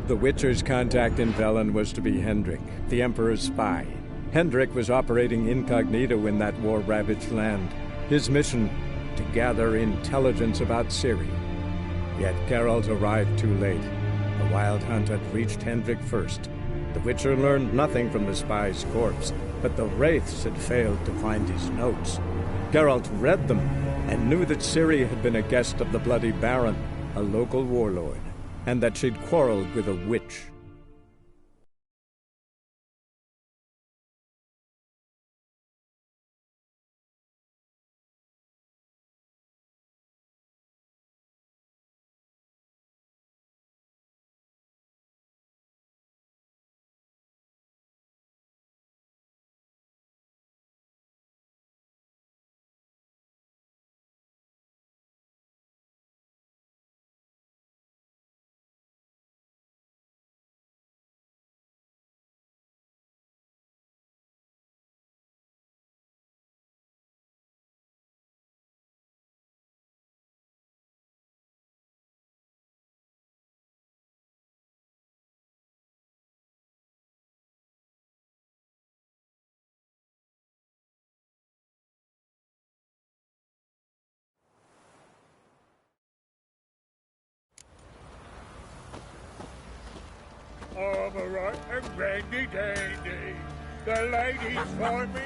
The Witcher's contact in Velen was to be Hendrik, the Emperor's spy. Hendrik was operating incognito in that war-ravaged land. His mission, to gather intelligence about Ciri. Yet Geralt arrived too late. The Wild Hunt had reached Hendrik first. The Witcher learned nothing from the spy's corpse, but the Wraiths had failed to find his notes. Geralt read them and knew that Ciri had been a guest of the Bloody Baron, a local warlord, and that she'd quarreled with a witch. All right and randy dandy. The ladies for me.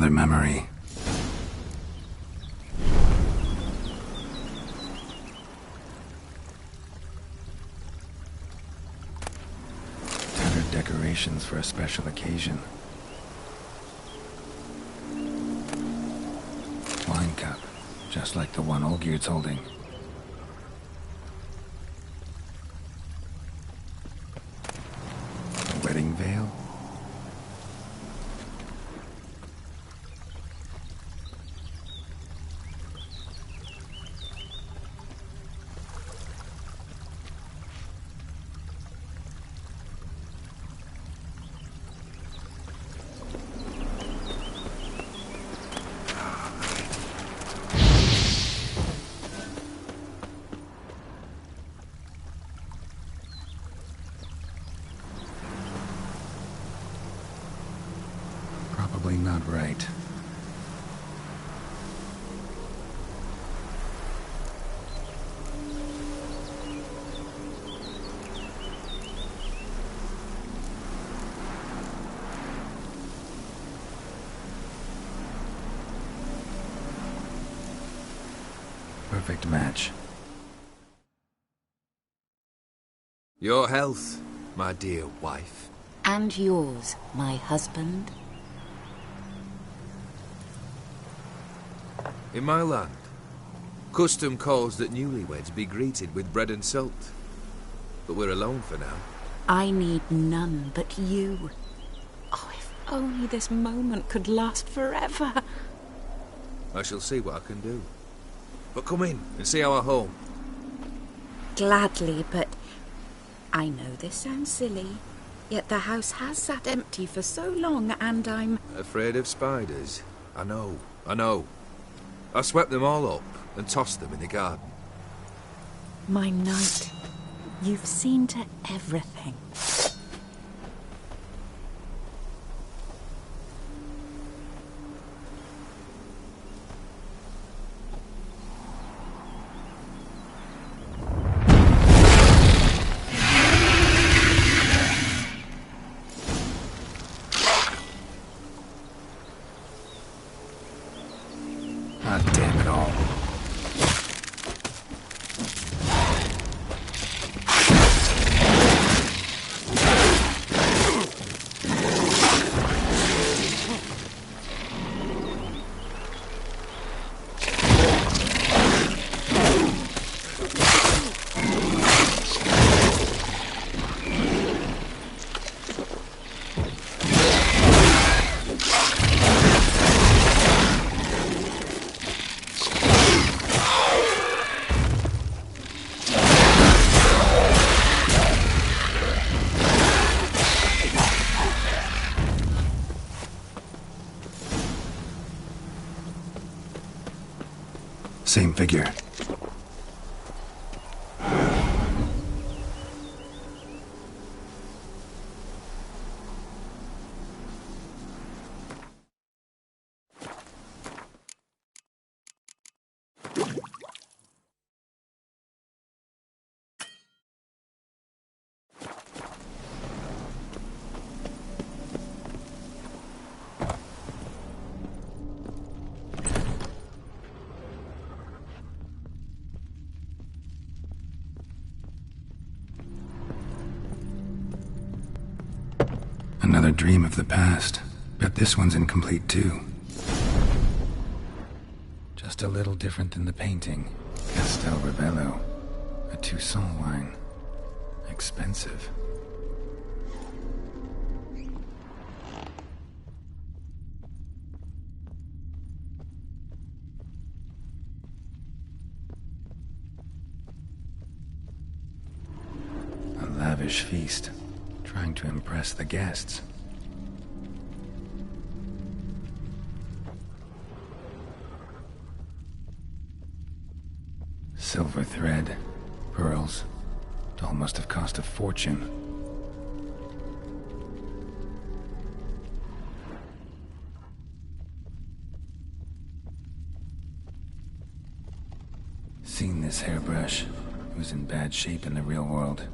another memory. Tattered decorations for a special occasion. Wine cup, just like the one Olgierd's holding. A wedding veil? Probably not right. Perfect match. Your health, my dear wife. And yours, my husband. In my land, custom calls that newlyweds be greeted with bread and salt. But we're alone for now. I need none but you. Oh, if only this moment could last forever. I shall see what I can do. But come in and see our home. Gladly, but I know this sounds silly, yet the house has sat empty for so long, and I'm... Afraid of spiders? I know. I swept them all up and tossed them in the garden. My knight, you've seen to everything. Ah, damn it all. Same figure. Another dream of the past. Bet this one's incomplete too. Just a little different than the painting. Castel Ravello. A Toussaint wine. Expensive. A lavish feast. Trying to impress the guests. Silver thread, pearls. It all must have cost a fortune. Seen this hairbrush. It was in bad shape in the real world.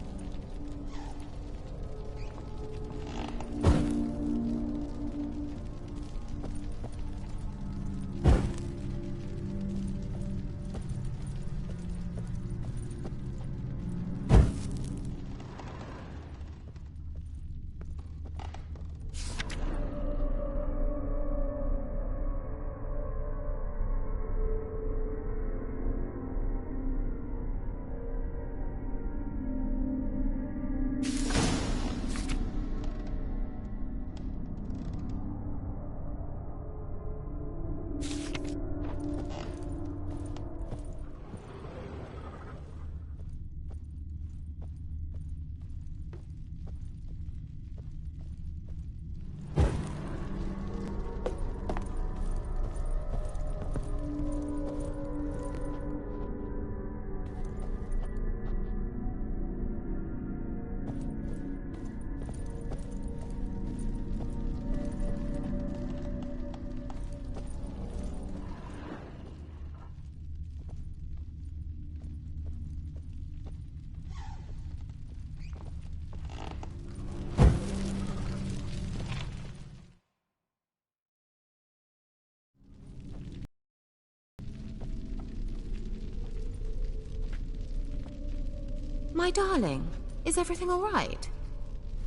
My darling, is everything all right?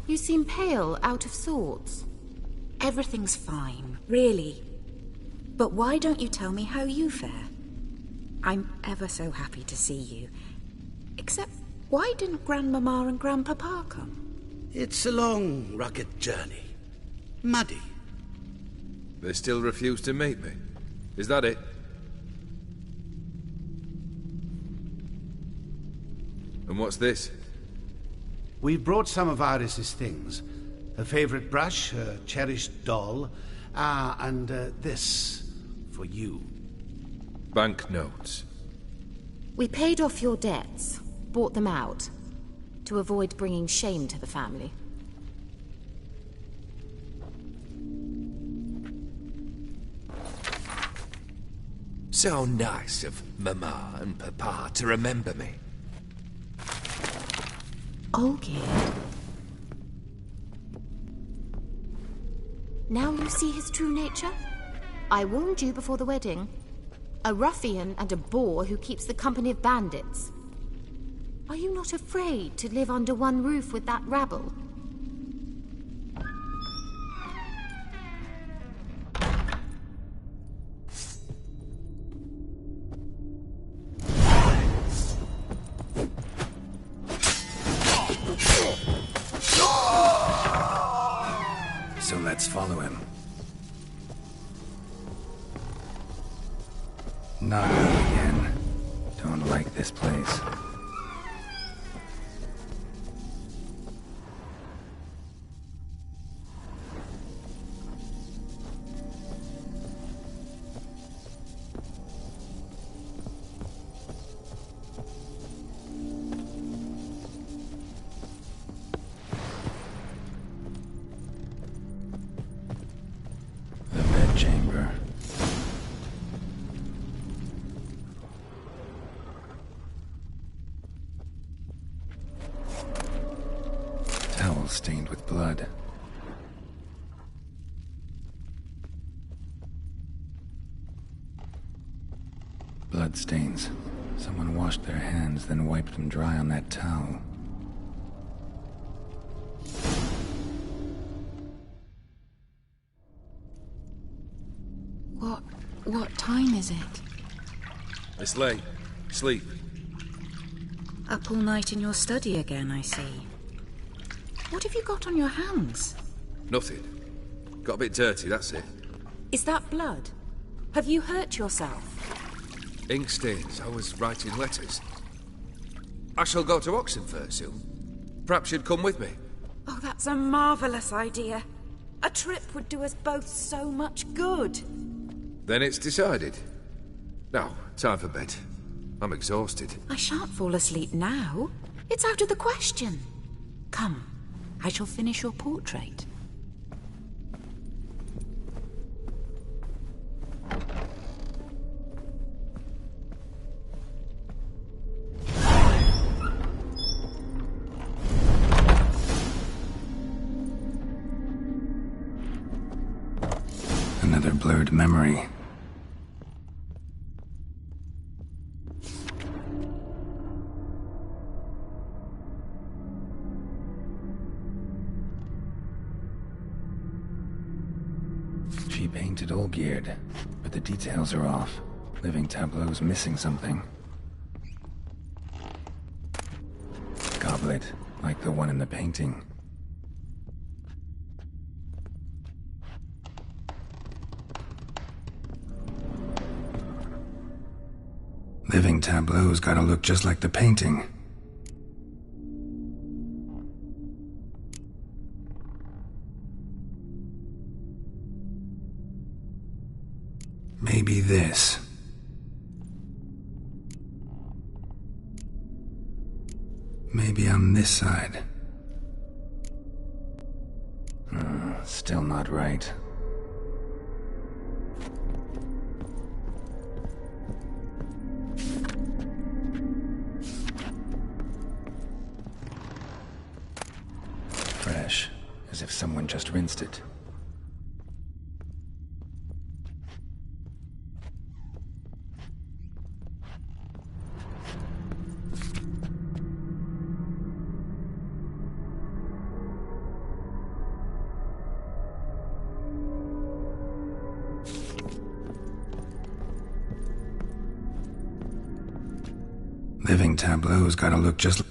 You seem pale, out of sorts. Everything's fine, really. But why don't you tell me how you fare? I'm ever so happy to see you. Except, why didn't Grandmama and Grandpapa come? It's a long, rugged journey. Muddy. They still refuse to meet me. Is that it? And what's this? We've brought some of Iris's things. Her favorite brush, her cherished doll, and this for you. Banknotes. We paid off your debts, bought them out, to avoid bringing shame to the family. So nice of Mama and Papa to remember me. Olgierd. Now you see his true nature? I warned you before the wedding. A ruffian and a boor who keeps the company of bandits. Are you not afraid to live under one roof with that rabble? So let's follow him. Not me again. Don't like this place. The bedchamber. Towel stained with blood. Blood stains. Someone washed their hands, then wiped them dry on that towel. What time is it? It's late. Sleep. Up all night in your study again, I see. What have you got on your hands? Nothing. Got a bit dirty, that's it. Is that blood? Have you hurt yourself? Ink stains. I was writing letters. I shall go to Oxenfurt soon. Perhaps you'd come with me. Oh, that's a marvellous idea. A trip would do us both so much good. Then it's decided. Now, time for bed. I'm exhausted. I shan't fall asleep now. It's out of the question. Come, I shall finish your portrait. Another blurred memory. She painted Olgierd, but the details are off. Living tableau's missing something. Goblet, like the one in the painting. Living tableau's gotta look just like the painting. Maybe this. Maybe on this side. Still not right. Fresh, as if someone just rinsed it. Living tableau's gotta look just...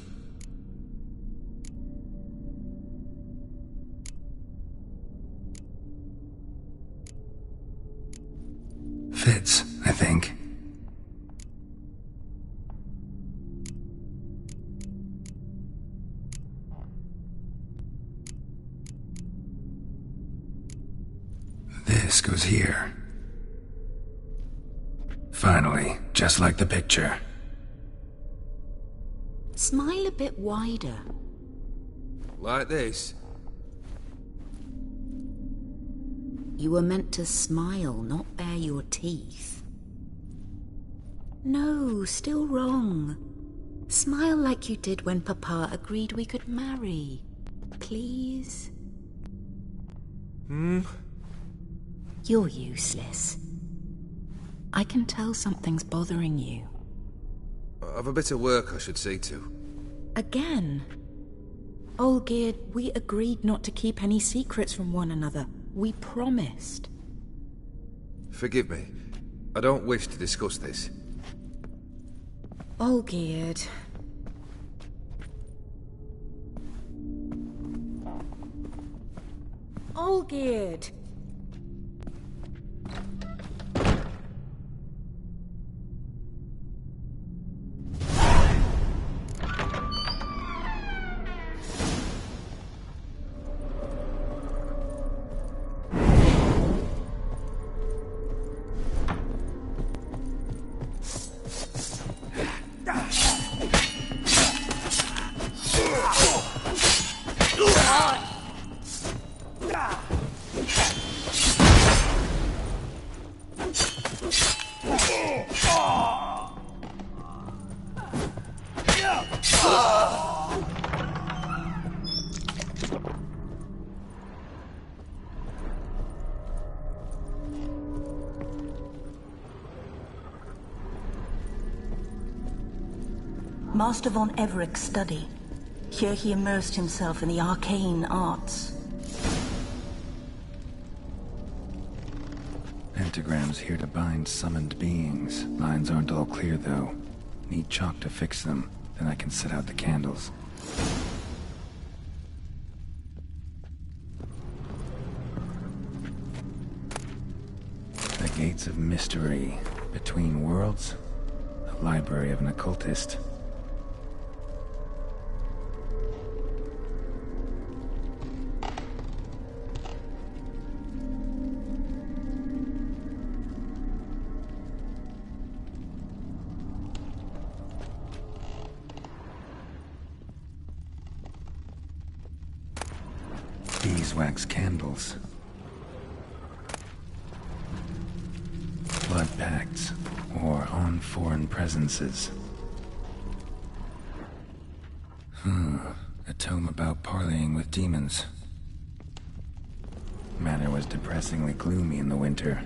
Fits, I think. This goes here. Finally, just like the picture. Smile a bit wider. Like this? You were meant to smile, not bare your teeth. No, still wrong. Smile like you did when Papa agreed we could marry. Please? You're useless. I can tell something's bothering you. I've a bit of work I should see to. Again? Olgierd, we agreed not to keep any secrets from one another. We promised. Forgive me. I don't wish to discuss this. Olgierd. Olgierd! Master von Everett's study. Here he immersed himself in the arcane arts. Pentagrams here to bind summoned beings. Lines aren't all clear, though. Need chalk to fix them, then I can set out the candles. The Gates of Mystery. Between Worlds. The Library of an Occultist. Beeswax candles. Blood pacts, or on foreign presences. A tome about parleying with demons. Manor was depressingly gloomy in the winter.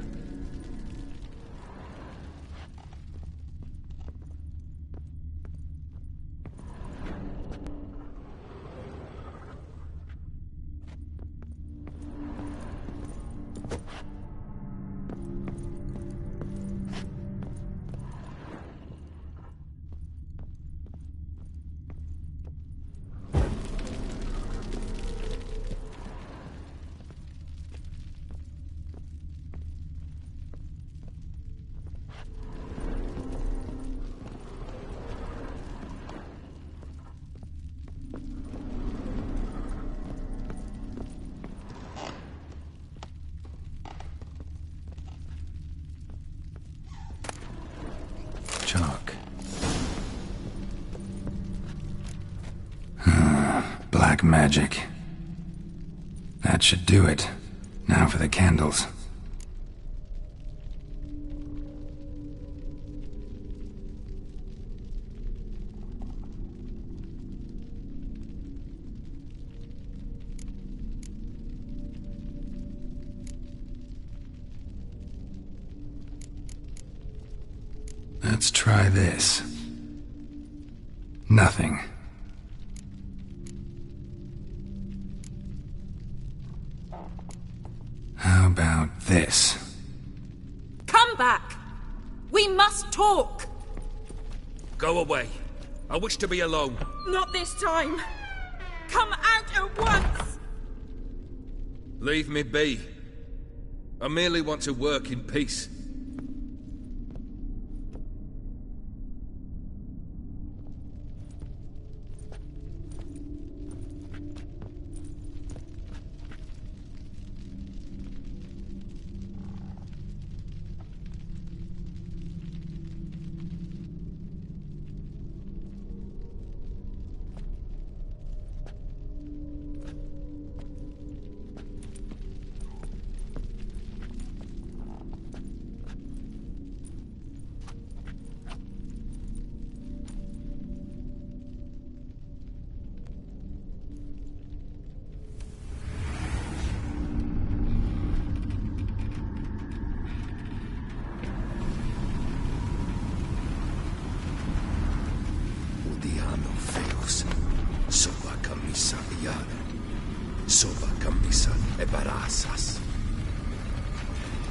Chalk. Black magic. That should do it. Now for the candles. Let's try this. Nothing. How about this? Come back! We must talk! Go away. I wish to be alone. Not this time. Come out at once! Leave me be. I merely want to work in peace.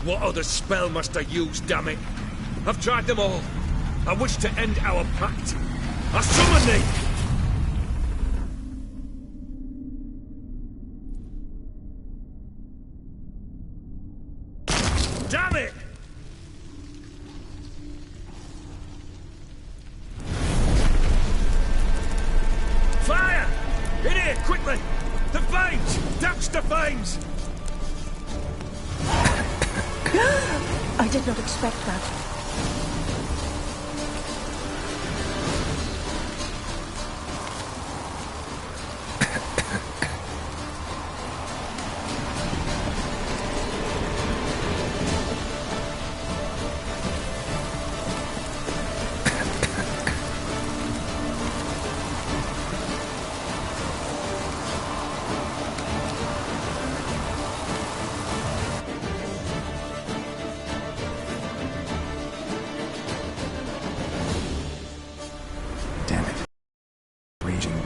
What other spell must I use, damn it? I've tried them all. I wish to end our pact. I summon thee! Damn it! Fire! In here, quickly! The flames! Douse the flames! I did not expect that.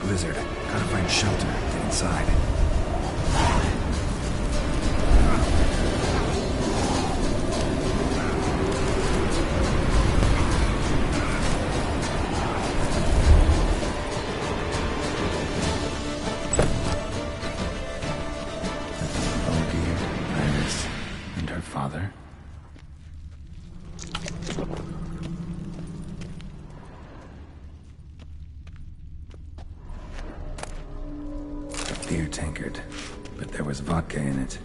Blizzard. Gotta find shelter. Get inside. Olgierd, Iris, and her father. Beer tankard, but there was vodka in it.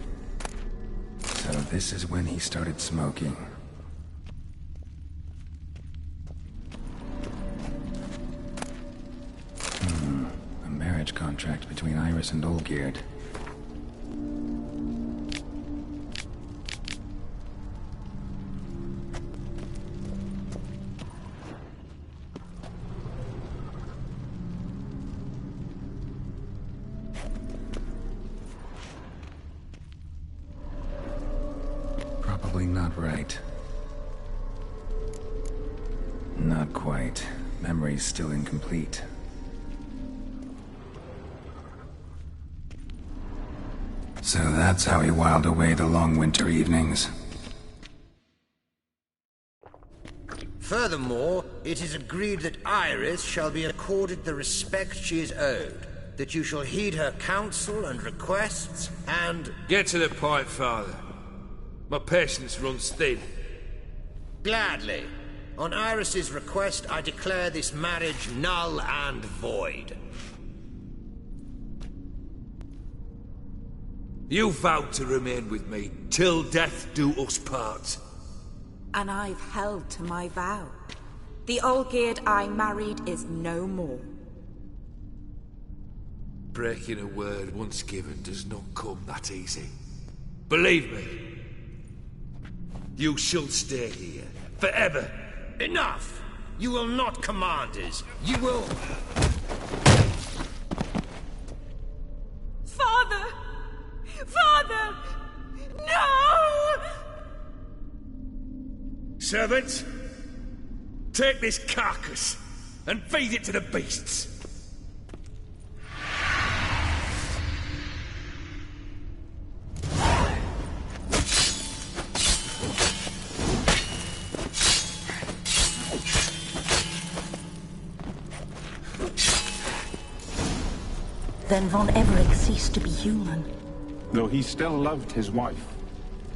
So this is when he started smoking. A marriage contract between Iris and Olgierd. Probably not right. Not quite. Memory's still incomplete. So that's how he whiled away the long winter evenings. Furthermore, it is agreed that Iris shall be accorded the respect she is owed, that you shall heed her counsel and requests, and... Get to the point, Father. My patience runs thin. Gladly. On Iris's request, I declare this marriage null and void. You vowed to remain with me till death do us part. And I've held to my vow. The Olgierd I married is no more. Breaking a word once given does not come that easy. Believe me. You shall stay here, forever. Enough! You will not command us. You will... Father! Father! No! Servants, take this carcass and feed it to the beasts. Then von Everett ceased to be human. Though he still loved his wife.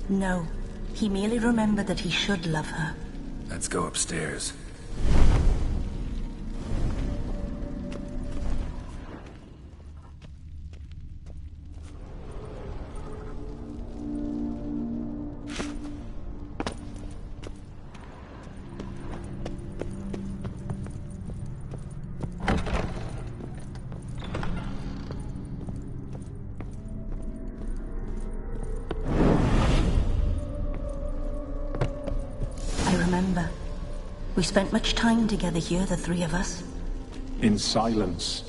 No, he merely remembered that he should love her. Let's go upstairs. We spent much time together here, the three of us. In silence.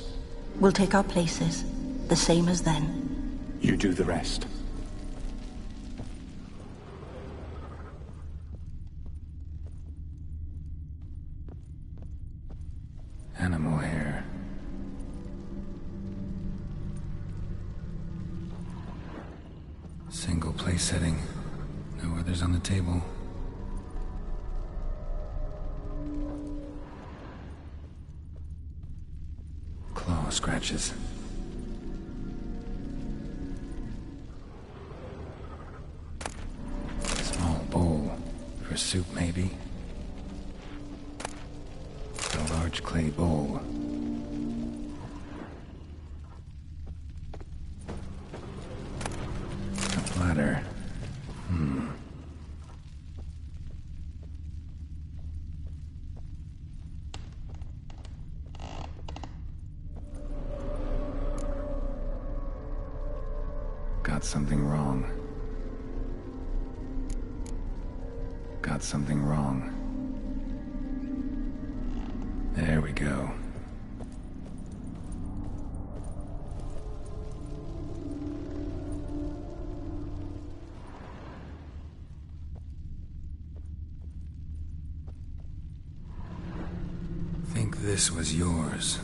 We'll take our places, the same as then. You do the rest. Animal hair. Single place setting. No others on the table. Claw scratches. Small bowl. For soup, maybe? A large clay bowl. A platter. Got something wrong. Got something wrong. There we go. Think this was yours.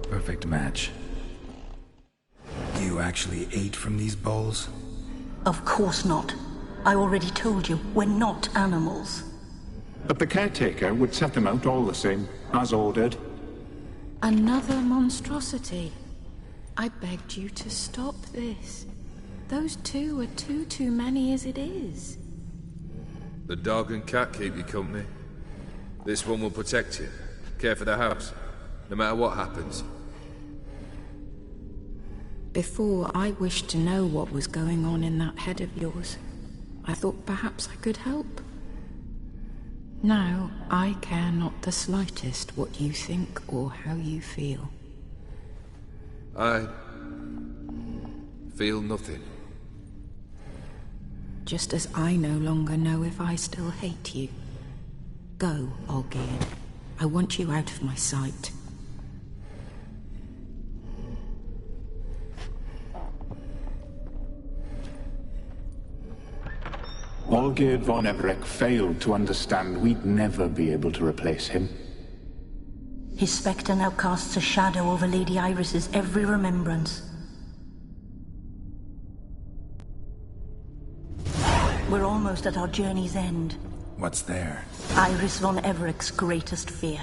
Perfect match. You actually ate from these bowls? Of course not. I already told you, we're not animals. But the caretaker would set them out all the same, as ordered. Another monstrosity. I begged you to stop this. Those two are too many as it is. The dog and cat keep you company. This one will protect you, care for the house, no matter what happens. Before, I wished to know what was going on in that head of yours. I thought perhaps I could help. Now, I care not the slightest what you think or how you feel. I feel nothing. Just as I no longer know if I still hate you. Go, Olgierd. I want you out of my sight. Olgierd von Everett failed to understand we'd never be able to replace him. His spectre now casts a shadow over Lady Iris's every remembrance. We're almost at our journey's end. What's there? Iris von Everett's greatest fear.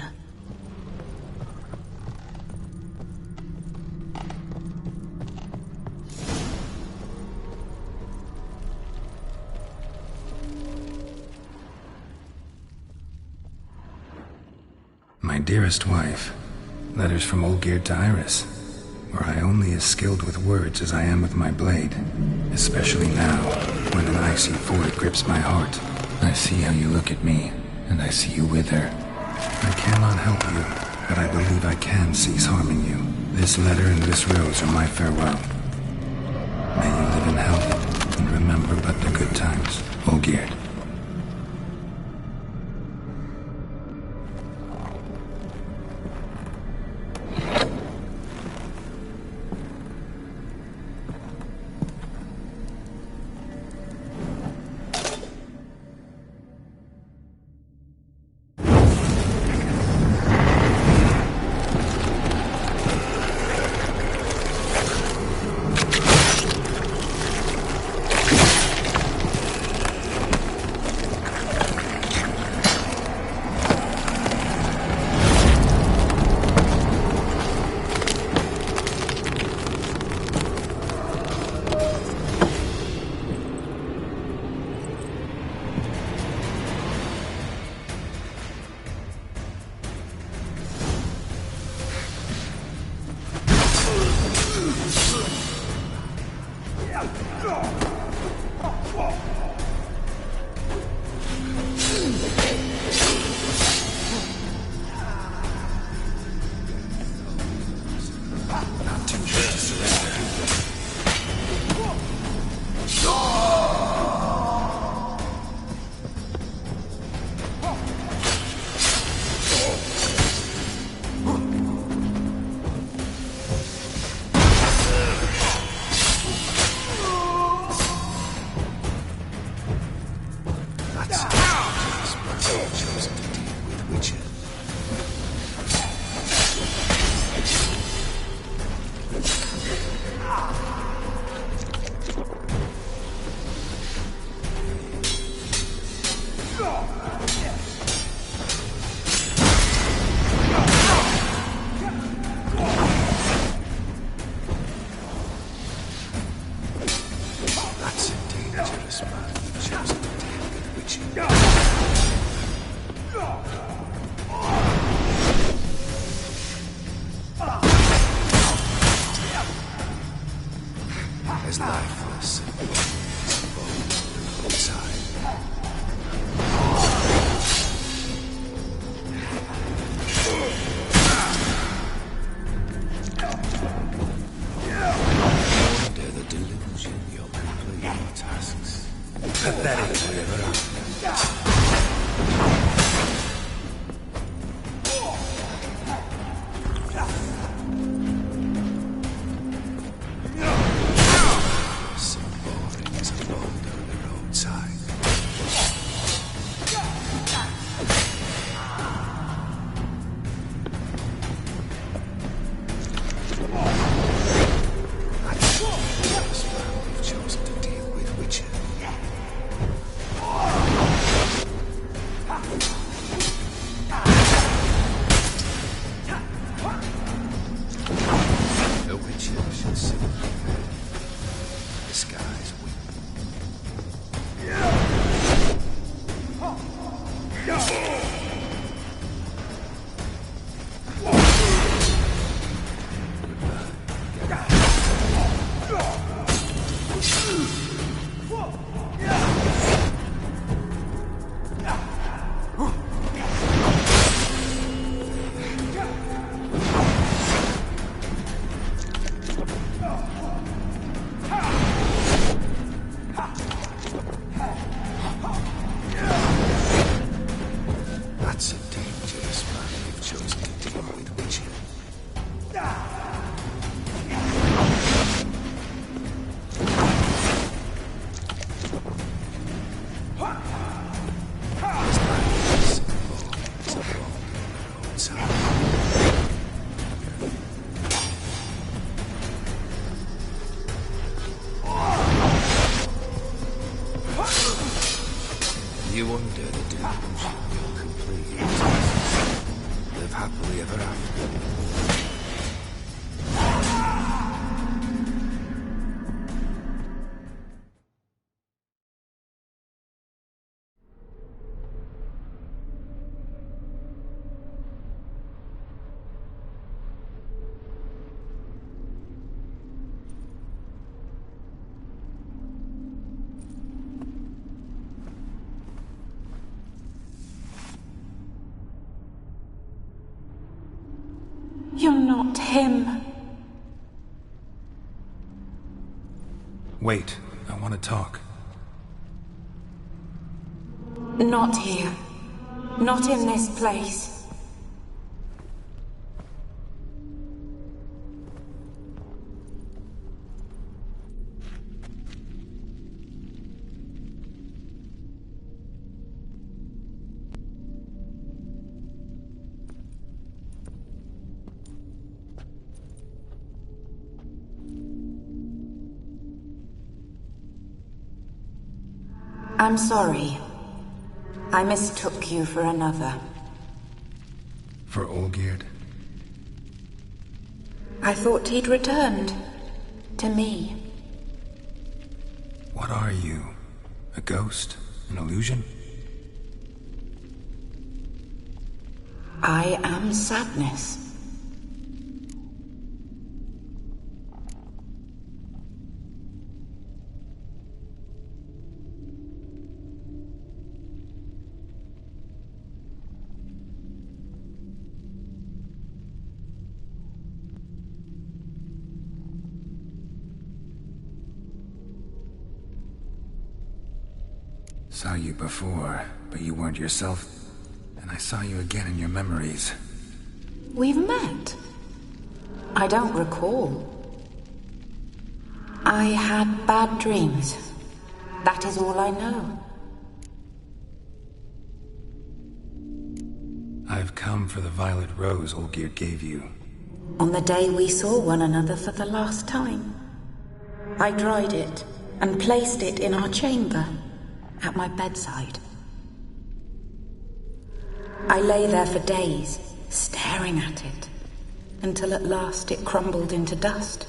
My dearest wife, letters from Olgierd to Iris. Were I only as skilled with words as I am with my blade, especially now, when an icy void grips my heart. I see how you look at me, and I see you wither. I cannot help you, but I believe I can cease harming you. This letter and this rose are my farewell. May you live in health, and remember but the good times, Olgierd. As lifeless and bold inside. Under the delusion you'll complete your tasks. Pathetically ever after. You under the delusion you'll complete your tasks. Live happily ever after. You're not him. Wait, I want to talk. Not here. Not in this place. I'm sorry. I mistook you for another. For Olgierd? I thought he'd returned. To me. What are you? A ghost? An illusion? I am sadness. Saw you before, but you weren't yourself. And I saw you again in your memories. We've met? I don't recall. I had bad dreams. That is all I know. I've come for the violet rose Olgierd gave you. On the day we saw one another for the last time. I dried it and placed it in our chamber. At my bedside. I lay there for days, staring at it, until at last it crumbled into dust,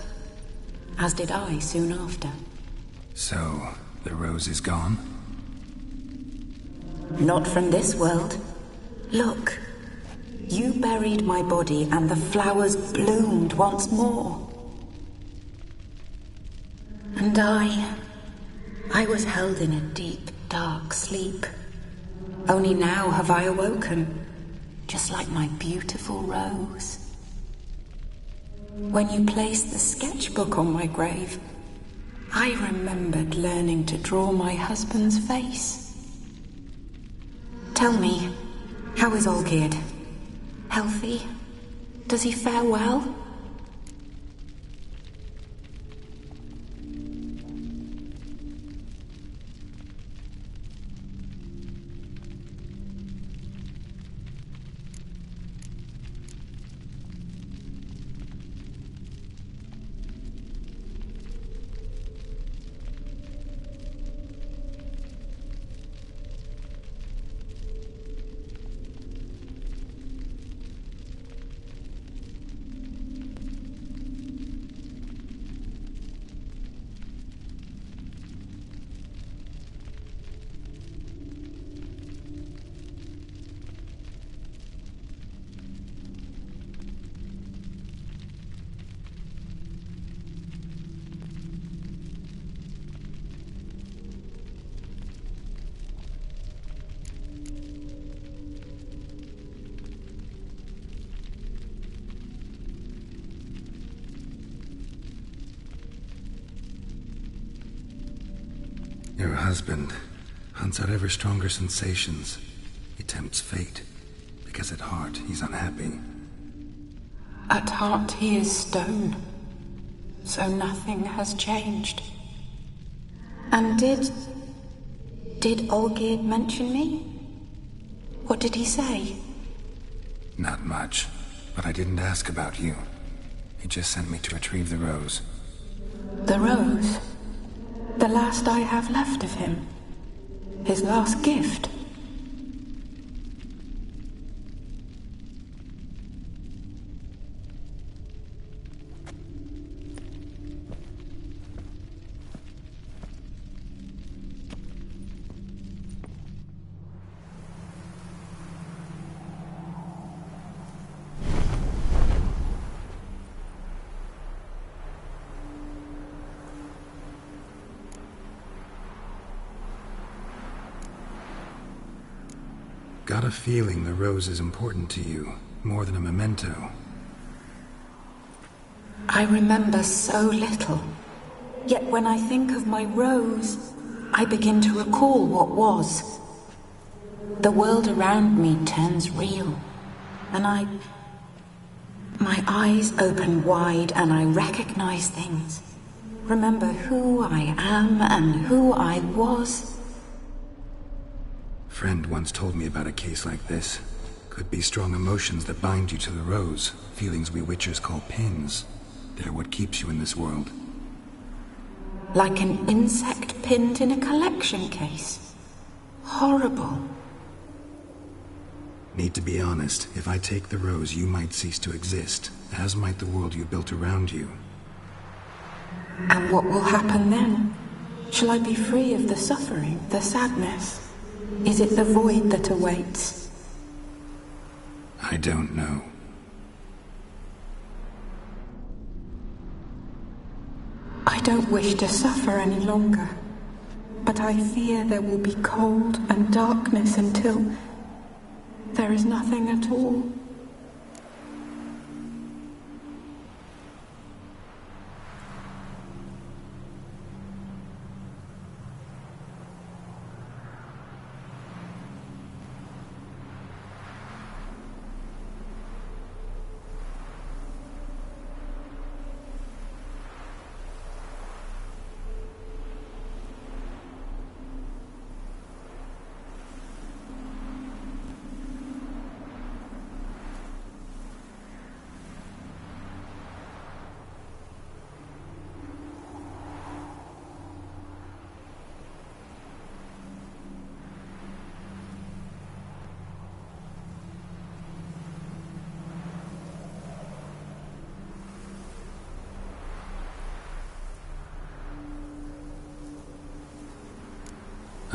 as did I soon after. So, the rose is gone? Not from this world. Look, you buried my body and the flowers bloomed once more. And I was held in a deep, dark sleep. Only now have I awoken, just like my beautiful rose. When you placed the sketchbook on my grave, I remembered learning to draw my husband's face. Tell me, how is Olgierd? Healthy? Does he fare well? Your husband hunts out ever stronger sensations. He tempts fate, because at heart he's unhappy. At heart he is stone, so nothing has changed. And did Olgierd mention me? What did he say? Not much, but I didn't ask about you. He just sent me to retrieve the rose. The rose? The last I have left of him. His last gift. Got a feeling the rose is important to you, more than a memento. I remember so little. Yet when I think of my rose, I begin to recall what was. The world around me turns real, and my eyes open wide and I recognize things. Remember who I am and who I was. Friend once told me about a case like this. Could be strong emotions that bind you to the rose, feelings we witchers call pins. They're what keeps you in this world. Like an insect pinned in a collection case. Horrible. Need to be honest, if I take the rose, you might cease to exist, as might the world you built around you. And what will happen then? Shall I be free of the suffering, the sadness? Is it the void that awaits? I don't know. I don't wish to suffer any longer, but I fear there will be cold and darkness until there is nothing at all.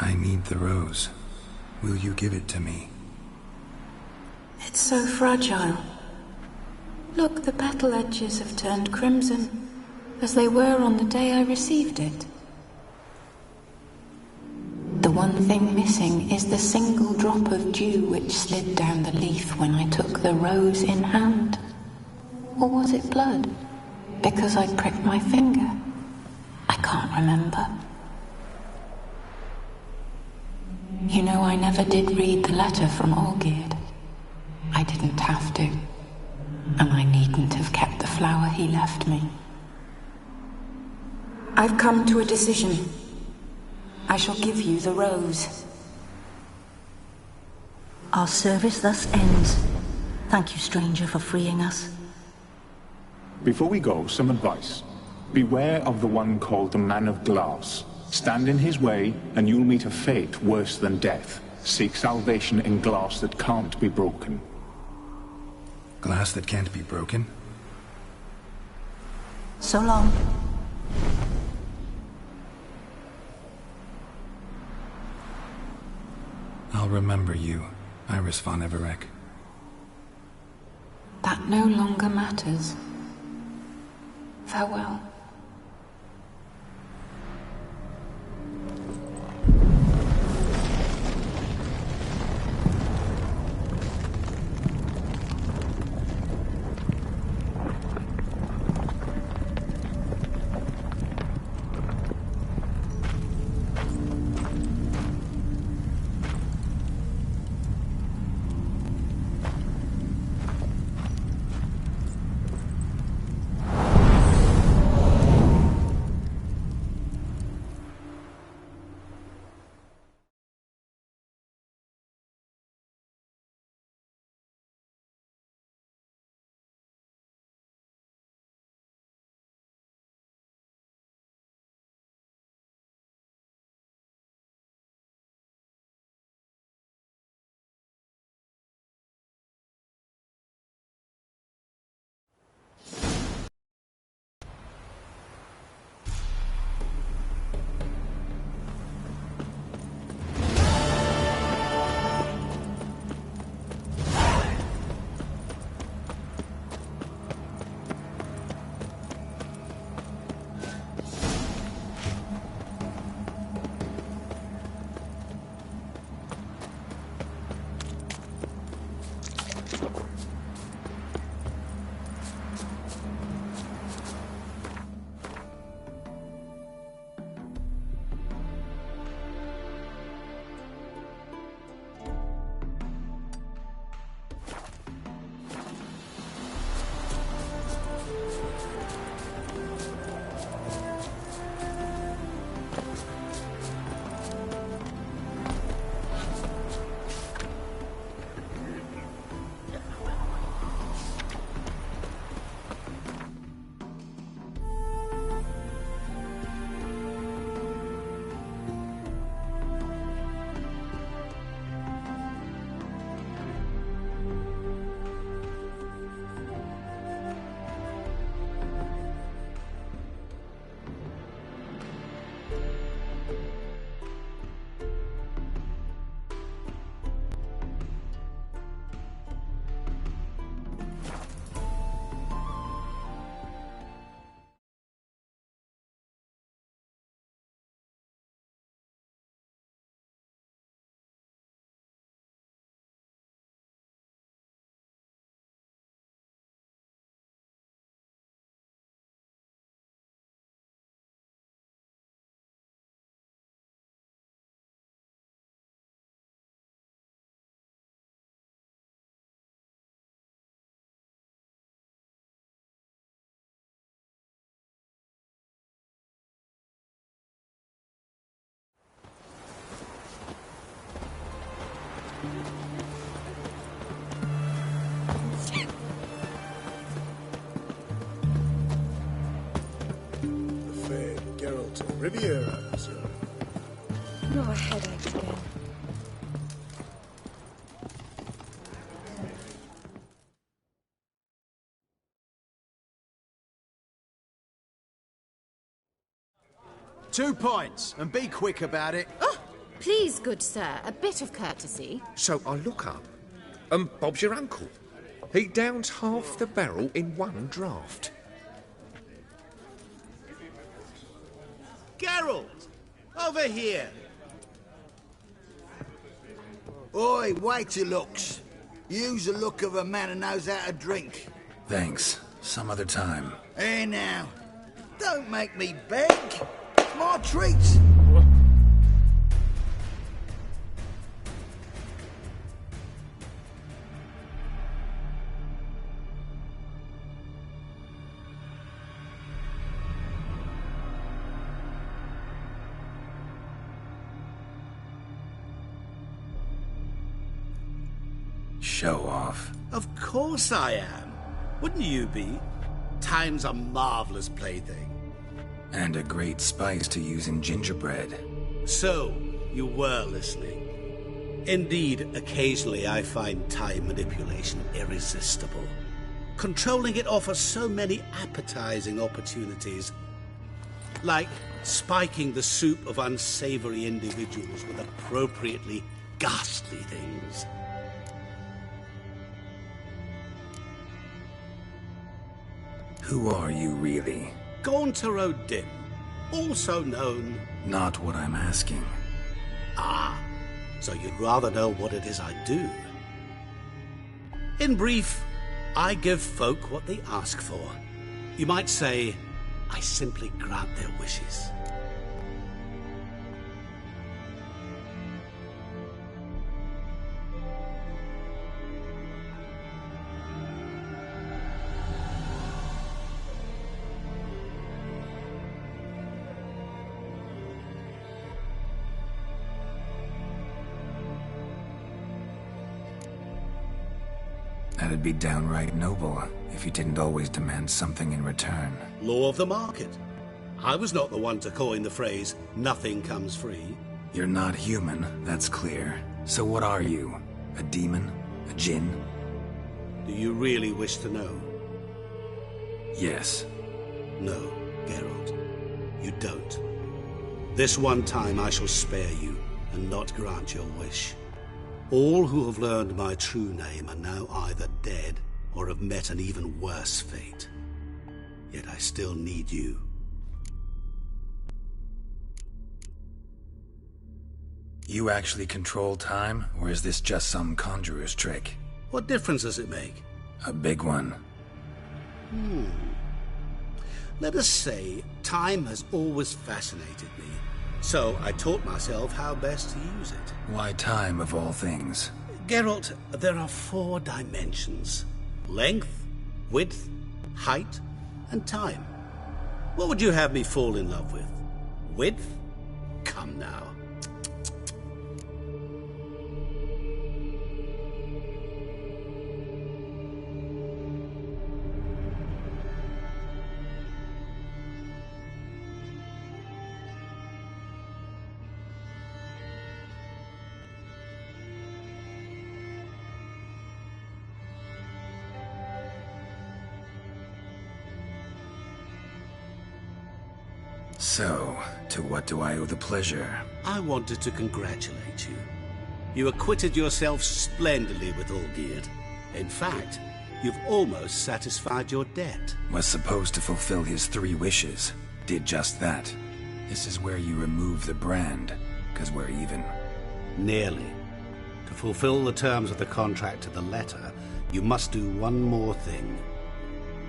I need the rose. Will you give it to me? It's so fragile. Look, the petal edges have turned crimson, as they were on the day I received it. The one thing missing is the single drop of dew which slid down the leaf when I took the rose in hand. Or was it blood? Because I pricked my finger? I can't remember. You know, I never did read the letter from Olgierd. I didn't have to. And I needn't have kept the flower he left me. I've come to a decision. I shall give you the rose. Our service thus ends. Thank you, stranger, for freeing us. Before we go, some advice. Beware of the one called the Man of Glass. Stand in his way, and you'll meet a fate worse than death. Seek salvation in glass that can't be broken. Glass that can't be broken? So long. I'll remember you, Iris von Everec. That no longer matters. Farewell. Riviera, monsieur. Not a headache again. "2 points, and be quick about it." Oh, please, good sir, a bit of courtesy. So I look up, and Bob's your uncle. He downs half the barrel in one draught. Geralt! Over here! Oi, wait your looks. Use the look of a man who knows how to drink. Thanks. Some other time. Hey now, don't make me beg. It's my treat. Show off. Of course I am. Wouldn't you be? Time's a marvelous plaything. And a great spice to use in gingerbread. So, you were listening. Indeed, occasionally I find time manipulation irresistible. Controlling it offers so many appetizing opportunities. Like spiking the soup of unsavory individuals with appropriately ghastly things. Who are you, really? Gaunter O'Dim, also known... Not what I'm asking. Ah, so you'd rather know what it is I do. In brief, I give folk what they ask for. You might say, I simply grant their wishes. That'd be downright noble, if you didn't always demand something in return. Law of the market. I was not the one to coin the phrase, nothing comes free. You're not human, that's clear. So what are you? A demon? A djinn? Do you really wish to know? Yes. No, Geralt. You don't. This one time I shall spare you, and not grant your wish. All who have learned my true name are now either dead or have met an even worse fate. Yet I still need you. You actually control time, or is this just some conjurer's trick? What difference does it make? A big one. Let us say time has always fascinated me. So I taught myself how best to use it. Why time, of all things? Geralt, there are 4 dimensions. Length, width, height, and time. What would you have me fall in love with? Width? Come now. So, to what do I owe the pleasure? I wanted to congratulate you. You acquitted yourself splendidly with Olgierd. In fact, you've almost satisfied your debt. Was supposed to fulfill his 3 wishes. Did just that. This is where you remove the brand, 'cause we're even. Nearly. To fulfill the terms of the contract to the letter, you must do one more thing.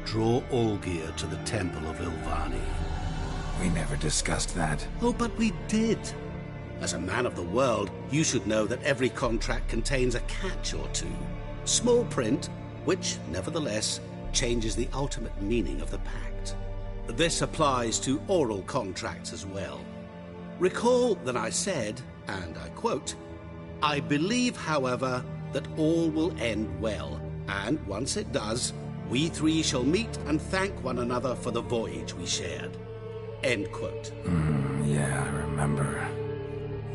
Draw Olgierd to the Temple of Ilvani. We never discussed that. Oh, but we did. As a man of the world, you should know that every contract contains a catch or two. Small print, which, nevertheless, changes the ultimate meaning of the pact. This applies to oral contracts as well. Recall that I said, and I quote, "I believe, however, that all will end well, and once it does, we 3 shall meet and thank one another for the voyage we shared." End quote. Yeah, I remember.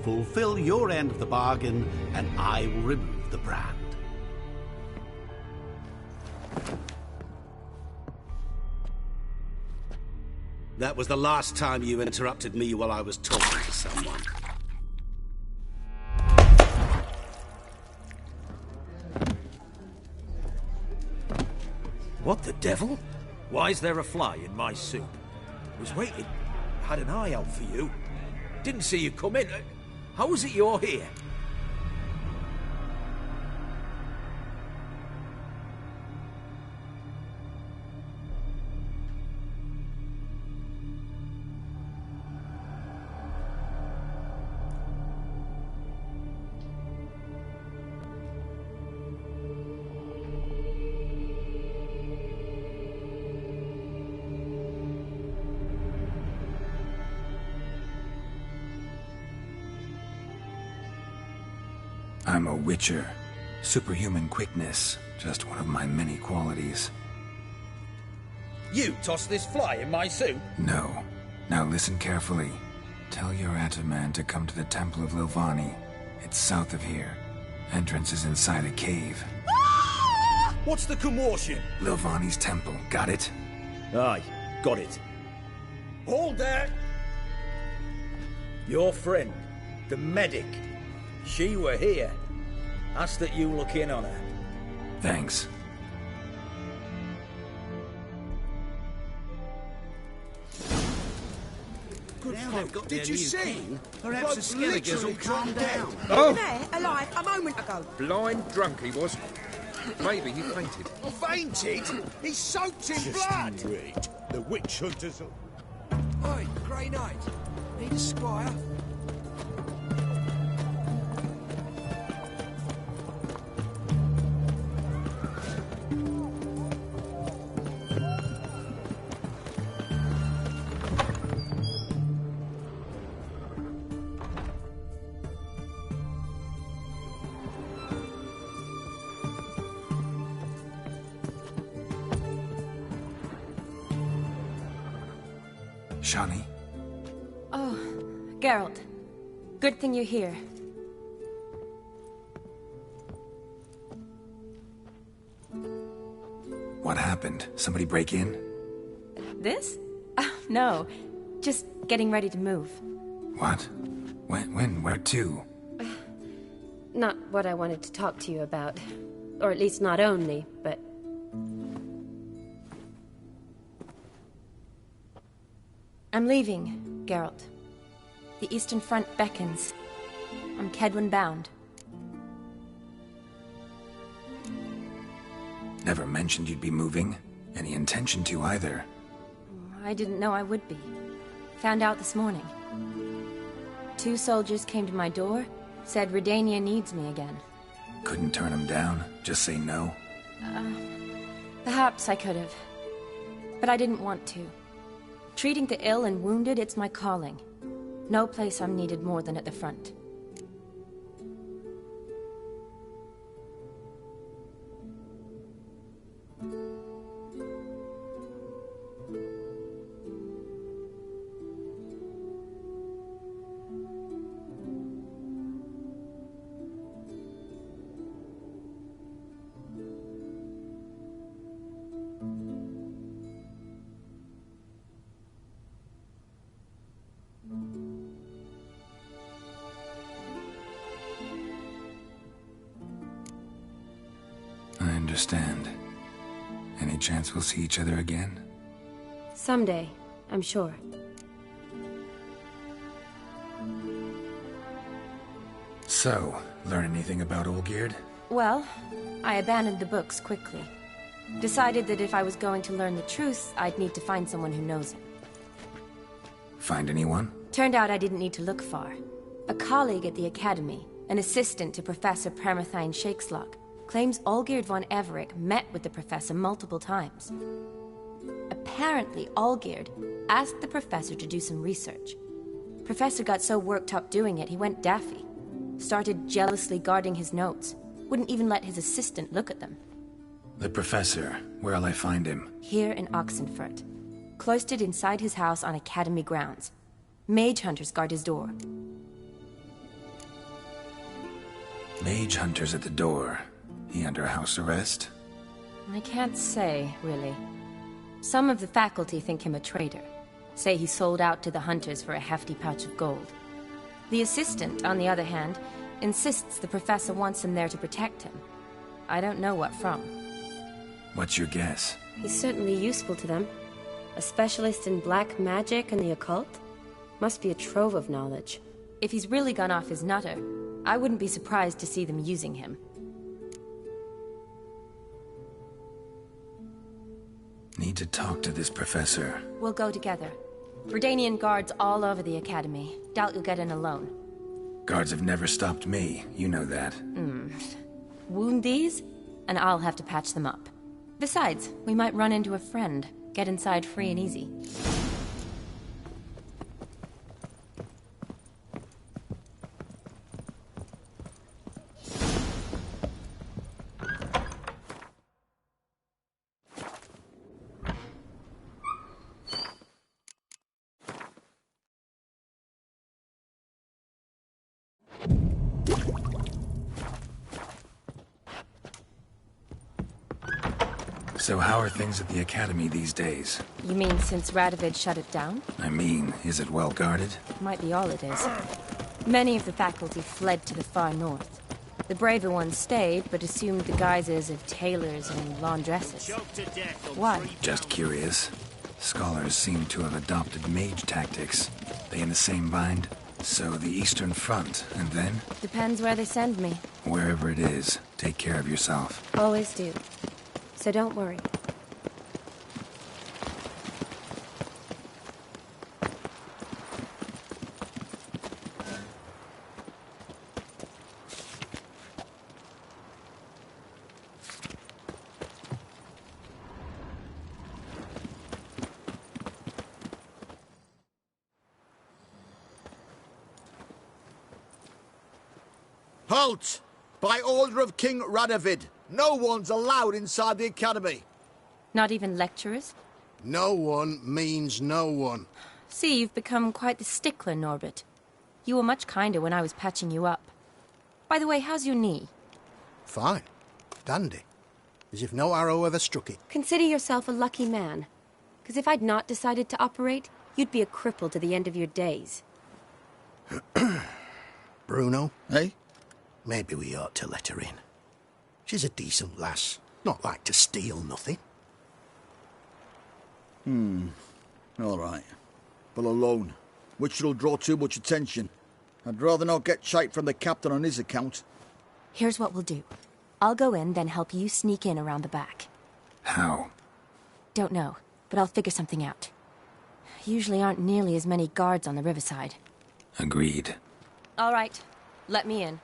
Fulfill your end of the bargain, and I will remove the brand. That was the last time you interrupted me while I was talking to someone. What the devil? Why is there a fly in my soup? Was waiting. Had an eye out for you. Didn't see you come in. How is it you're here? I'm a witcher. Superhuman quickness, just one of my many qualities. You tossed this fly in my soup? No. Now listen carefully. Tell your Ataman to come to the Temple of Lilvani. It's south of here. Entrance is inside a cave. What's the commotion? Lilvani's temple, got it? Aye, got it. Hold there! Your friend, the medic. She were here. Ask that you look in on her. Thanks. Good fuck. Did you see? Perhaps the Skelligers will calm down. Oh! There, alive, a moment ago. Blind drunk he was. Maybe he fainted. Fainted? He's soaked in blood! Read. The witch hunters are... Oi, Grey Knight. Need a squire? Shani? Oh, Geralt. Good thing you're here. What happened? Somebody break in? This? No. Just getting ready to move. What? When? Where to? Not what I wanted to talk to you about. Or at least not only, but... I'm leaving, Geralt. The Eastern Front beckons. I'm Kedwin bound. Never mentioned you'd be moving. Any intention to either. I didn't know I would be. Found out this morning. 2 soldiers came to my door, said Redania needs me again. Couldn't turn him down? Just say no? Perhaps I could have. But I didn't want to. Treating the ill and wounded, it's my calling. No place I'm needed more than at the front. I understand. Any chance we'll see each other again? Someday, I'm sure. So, learn anything about Olgierd? Well, I abandoned the books quickly. Decided that if I was going to learn the truth, I'd need to find someone who knows it. Find anyone? Turned out I didn't need to look far. A colleague at the Academy, an assistant to Professor Permathine Shakeslock, claims Olgierd von Everec met with the professor multiple times. Apparently, Olgierd asked the professor to do some research. Professor got so worked up doing it, he went daffy. Started jealously guarding his notes. Wouldn't even let his assistant look at them. The professor. Where'll I find him? Here in Oxenfurt. Cloistered inside his house on Academy grounds. Mage hunters guard his door. Mage hunters at the door. He under house arrest? I can't say, really. Some of the faculty think him a traitor. Say he sold out to the hunters for a hefty pouch of gold. The assistant, on the other hand, insists the professor wants him there to protect him. I don't know what from. What's your guess? He's certainly useful to them. A specialist in black magic and the occult? Must be a trove of knowledge. If he's really gone off his nutter, I wouldn't be surprised to see them using him. Need to talk to this professor. We'll go together. Verdanian guards all over the academy. Doubt you'll get in alone. Guards have never stopped me, you know that. Wound these, and I'll have to patch them up. Besides, we might run into a friend. Get inside free and easy. So how are things at the academy these days? You mean since Radovid shut it down? I mean, is it well guarded? Might be all it is. Many of the faculty fled to the far north. The braver ones stayed, but assumed the guises of tailors and laundresses. Why? Just curious. Scholars seem to have adopted mage tactics. They in the same bind? So the Eastern Front, and then? Depends where they send me. Wherever it is, take care of yourself. Always do. So don't worry. Halt! By order of King Radovid, no one's allowed inside the academy. Not even lecturers? No one means no one. See, you've become quite the stickler, Norbert. You were much kinder when I was patching you up. By the way, how's your knee? Fine. Dandy. As if no arrow ever struck it. Consider yourself a lucky man. Because if I'd not decided to operate, you'd be a cripple to the end of your days. Bruno, eh? Maybe we ought to let her in. She's a decent lass. Not like to steal nothing. All right. But alone, which will draw too much attention. I'd rather not get shite from the captain on his account. Here's what we'll do. I'll go in, then help you sneak in around the back. How? Don't know, but I'll figure something out. Usually aren't nearly as many guards on the riverside. Agreed. All right. Let me in.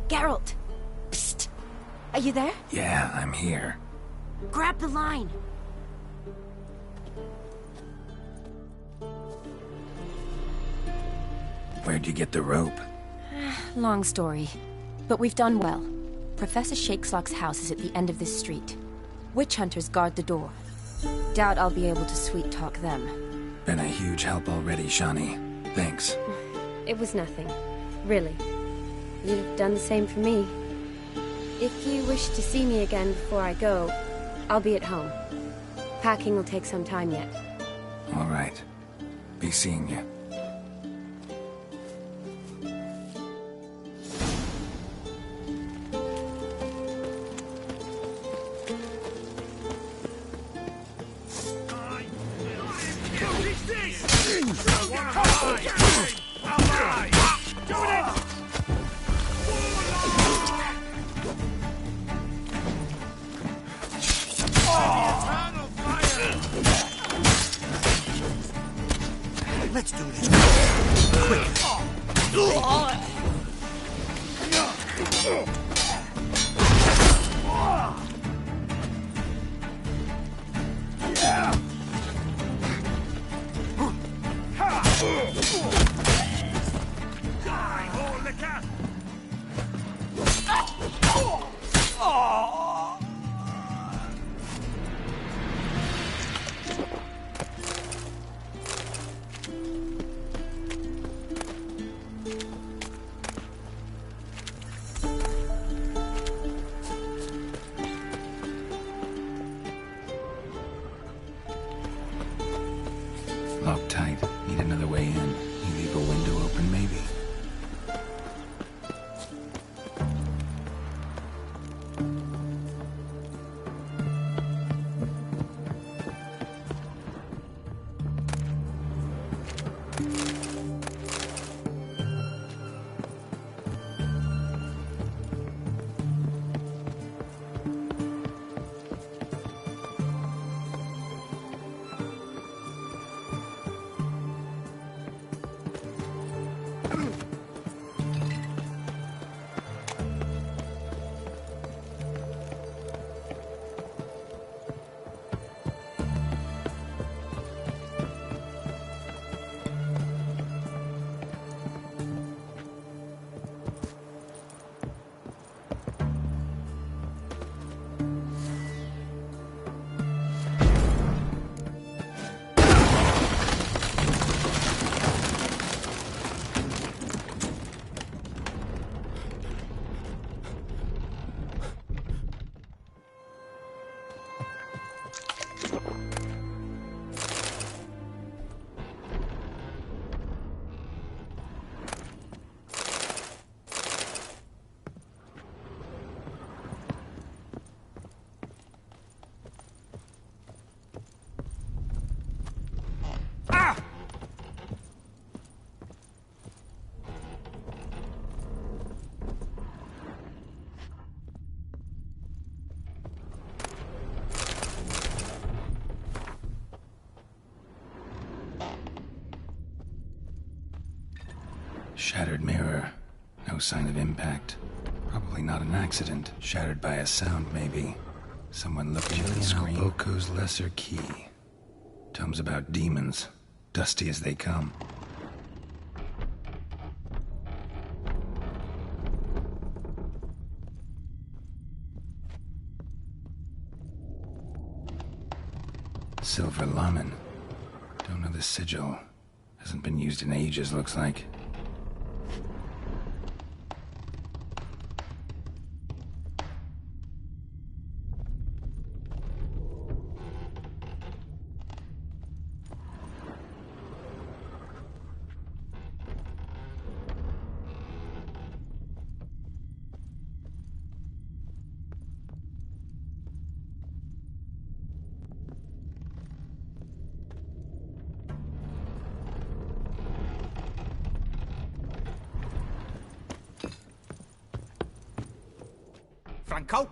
Geralt! Psst! Are you there? Yeah, I'm here. Grab the line! Where'd you get the rope? Long story. But we've done well. Professor Shakeslock's house is at the end of this street. Witch hunters guard the door. Doubt I'll be able to sweet-talk them. Been a huge help already, Shani. Thanks. It was nothing. Really. You've done the same for me. If you wish to see me again before I go, I'll be at home. Packing will take some time yet. All right. Be seeing you. Let's do this. Quick. Locked tight. Need another way in. You leave a window open, maybe? Shattered mirror. No sign of impact. Probably not an accident. Shattered by a sound, maybe. Someone looking at the screen. Boko's lesser key. Tomes about demons. Dusty as they come. Silver Lamen. Don't know the sigil. Hasn't been used in ages, looks like. Franco?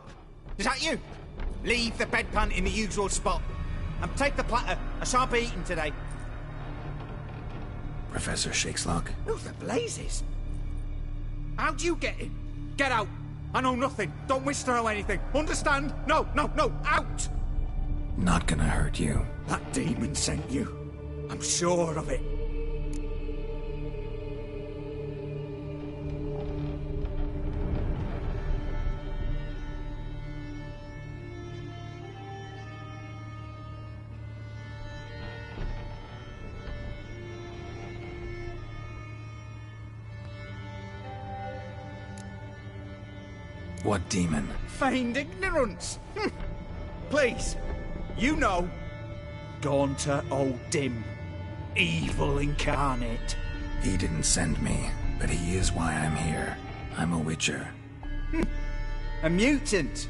Is that you? Leave the bedpan in the usual spot. And take the platter. I shan't be eating today. Professor Shakeslock? Who the blazes? How'd you get in? Get out. I know nothing. Don't wish to know anything. Understand? No, no, no. Out! Not gonna hurt you. That demon sent you. I'm sure of it. What demon? Feigned ignorance. Please, you know. Gaunter O'Dim. Evil incarnate. He didn't send me, but he is why I'm here. I'm a witcher. A mutant.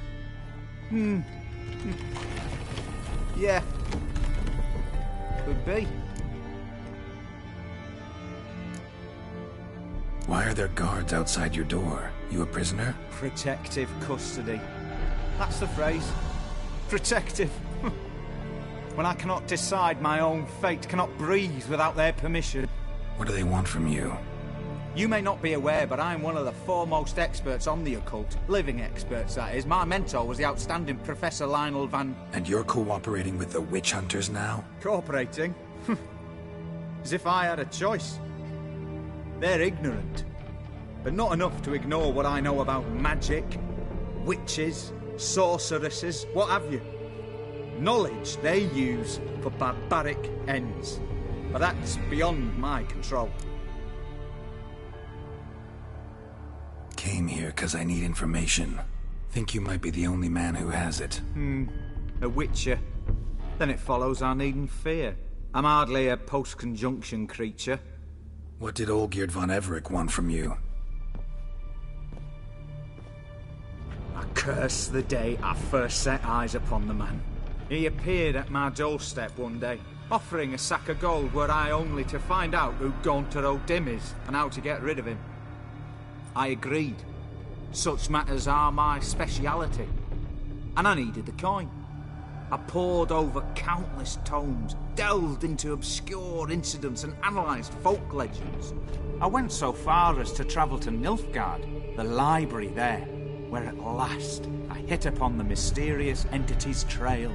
Yeah. Could be. Why are there guards outside your door? You a prisoner? Protective custody. That's the phrase. Protective. When I cannot decide my own fate, cannot breathe without their permission. What do they want from you? You may not be aware, but I am one of the foremost experts on the occult. Living experts, that is. My mentor was the outstanding Professor Lionel Van... And you're cooperating with the witch hunters now? Cooperating? As if I had a choice. They're ignorant. But not enough to ignore what I know about magic, witches, sorceresses, what have you. Knowledge they use for barbaric ends. But that's beyond my control. Came here because I need information. Think you might be the only man who has it. A witcher. Then it follows I needn't fear. I'm hardly a post-conjunction creature. What did Olgierd von Everec want from you? I curse the day I first set eyes upon the man. He appeared at my doorstep one day, offering a sack of gold were I only to find out who Gaunter O'Dim is and how to get rid of him. I agreed. Such matters are my speciality. And I needed the coin. I pored over countless tomes, delved into obscure incidents and analysed folk legends. I went so far as to travel to Nilfgaard, the library there, where at last I hit upon the mysterious entity's trail.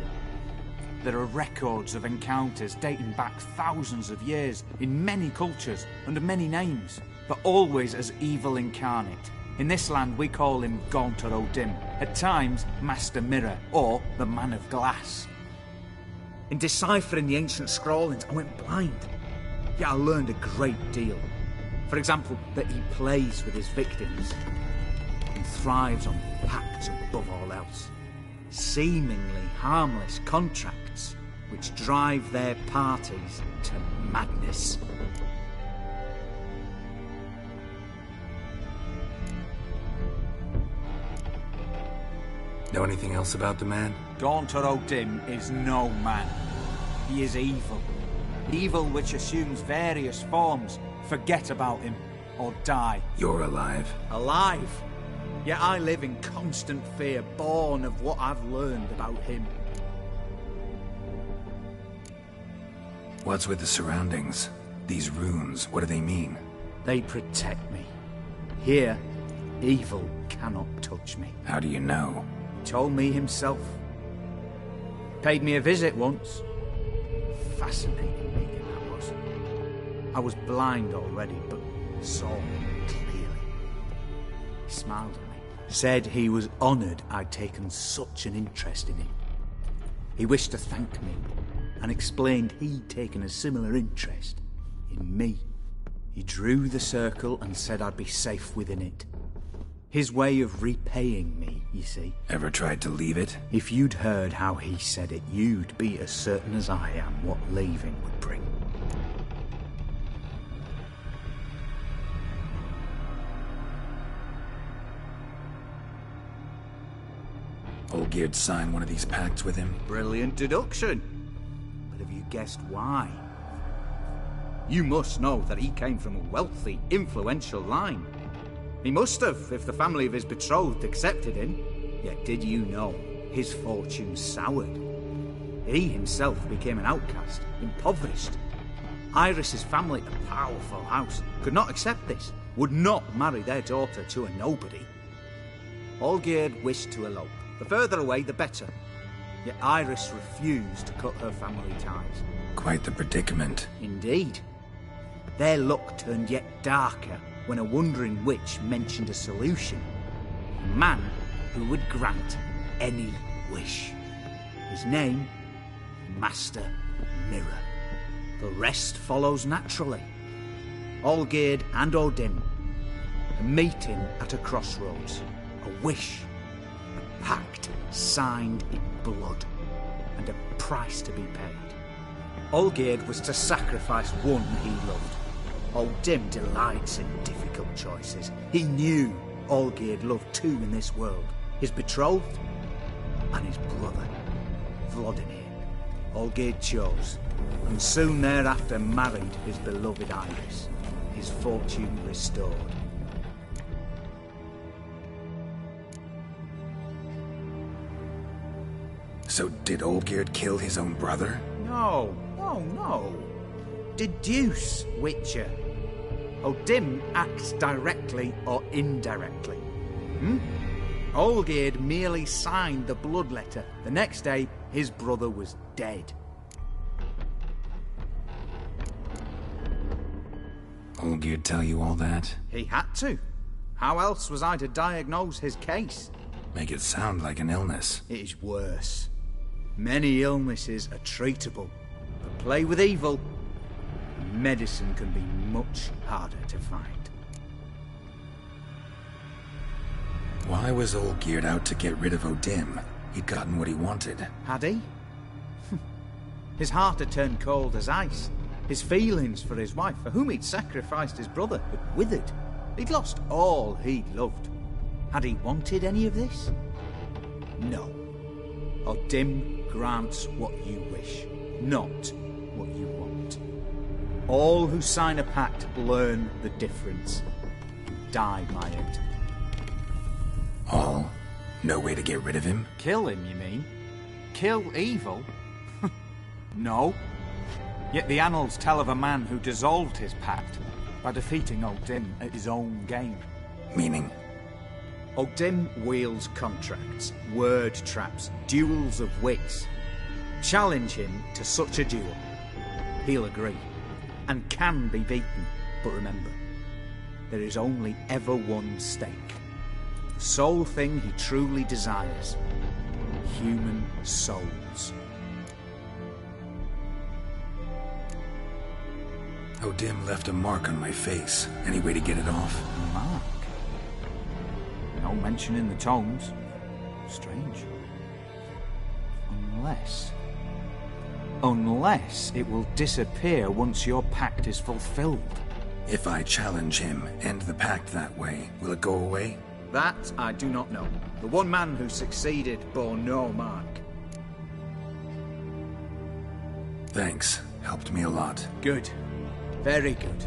There are records of encounters dating back thousands of years in many cultures under many names, but always as evil incarnate. In this land we call him Gaunter O'Dim, at times Master Mirror, or the Man of Glass. In deciphering the ancient scrawlings I went blind, yet I learned a great deal. For example, that he plays with his victims and thrives on pacts above all else. Seemingly harmless contracts which drive their parties to madness. Know anything else about the man? Gaunter O'Dim is no man. He is evil. Evil which assumes various forms. Forget about him, or die. You're alive. Alive? Yet I live in constant fear, born of what I've learned about him. What's with the surroundings? These runes, what do they mean? They protect me. Here, evil cannot touch me. How do you know? He told me himself. Paid me a visit once. Fascinating meeting that was. I was blind already, but saw him clearly. He smiled at me. Said he was honoured I'd taken such an interest in him. He wished to thank me, and explained he'd taken a similar interest in me. He drew the circle and said I'd be safe within it. His way of repaying me, you see. Ever tried to leave it? If you'd heard how he said it, you'd be as certain as I am what leaving would bring. Olgierd signed one of these pacts with him? Brilliant deduction. But have you guessed why? You must know that he came from a wealthy, influential line. He must have, if the family of his betrothed accepted him. Yet did you know his fortune soured? He himself became an outcast, impoverished. Iris's family, a powerful house, could not accept this, would not marry their daughter to a nobody. Olgierd wished to elope. The further away, the better. Yet Iris refused to cut her family ties. Quite the predicament. Indeed. Their luck turned yet darker when a wandering witch mentioned a solution. A man who would grant any wish. His name, Master Mirror. The rest follows naturally. Olgierd and O'Dim, a meeting at a crossroads. A wish pact signed in blood, and a price to be paid. Olgierd was to sacrifice one he loved. Old Dim delights in difficult choices. He knew Olgierd loved two in this world, his betrothed and his brother, Vladimir. Olgierd chose, and soon thereafter married his beloved Iris, his fortune restored. So did Olgierd kill his own brother? No. Deduce, Witcher. Dim acts directly or indirectly. Olgierd merely signed the blood letter. The next day, his brother was dead. Olgierd tell you all that? He had to. How else was I to diagnose his case? Make it sound like an illness. It is worse. Many illnesses are treatable, but play with evil, and medicine can be much harder to find. Why was Olgierd out to get rid of Odim? He'd gotten what he wanted. Had he? His heart had turned cold as ice. His feelings for his wife, for whom he'd sacrificed his brother, had withered. He'd lost all he'd loved. Had he wanted any of this? No. Odim grants what you wish, not what you want. All who sign a pact learn the difference. Die by it. All? No way to get rid of him? Kill him, you mean? Kill evil? No. Yet the annals tell of a man who dissolved his pact by defeating Odim at his own game. Meaning? Odim wields contracts, word traps, duels of wits. Challenge him to such a duel. He'll agree, and can be beaten. But remember, there is only ever one stake. The sole thing he truly desires. Human souls. Odim left a mark on my face. Any way to get it off? Mark? No mention in the tomes. Strange. Unless it will disappear once your pact is fulfilled. If I challenge him, end the pact that way, will it go away? That I do not know. The one man who succeeded bore no mark. Thanks. Helped me a lot. Good. Very good.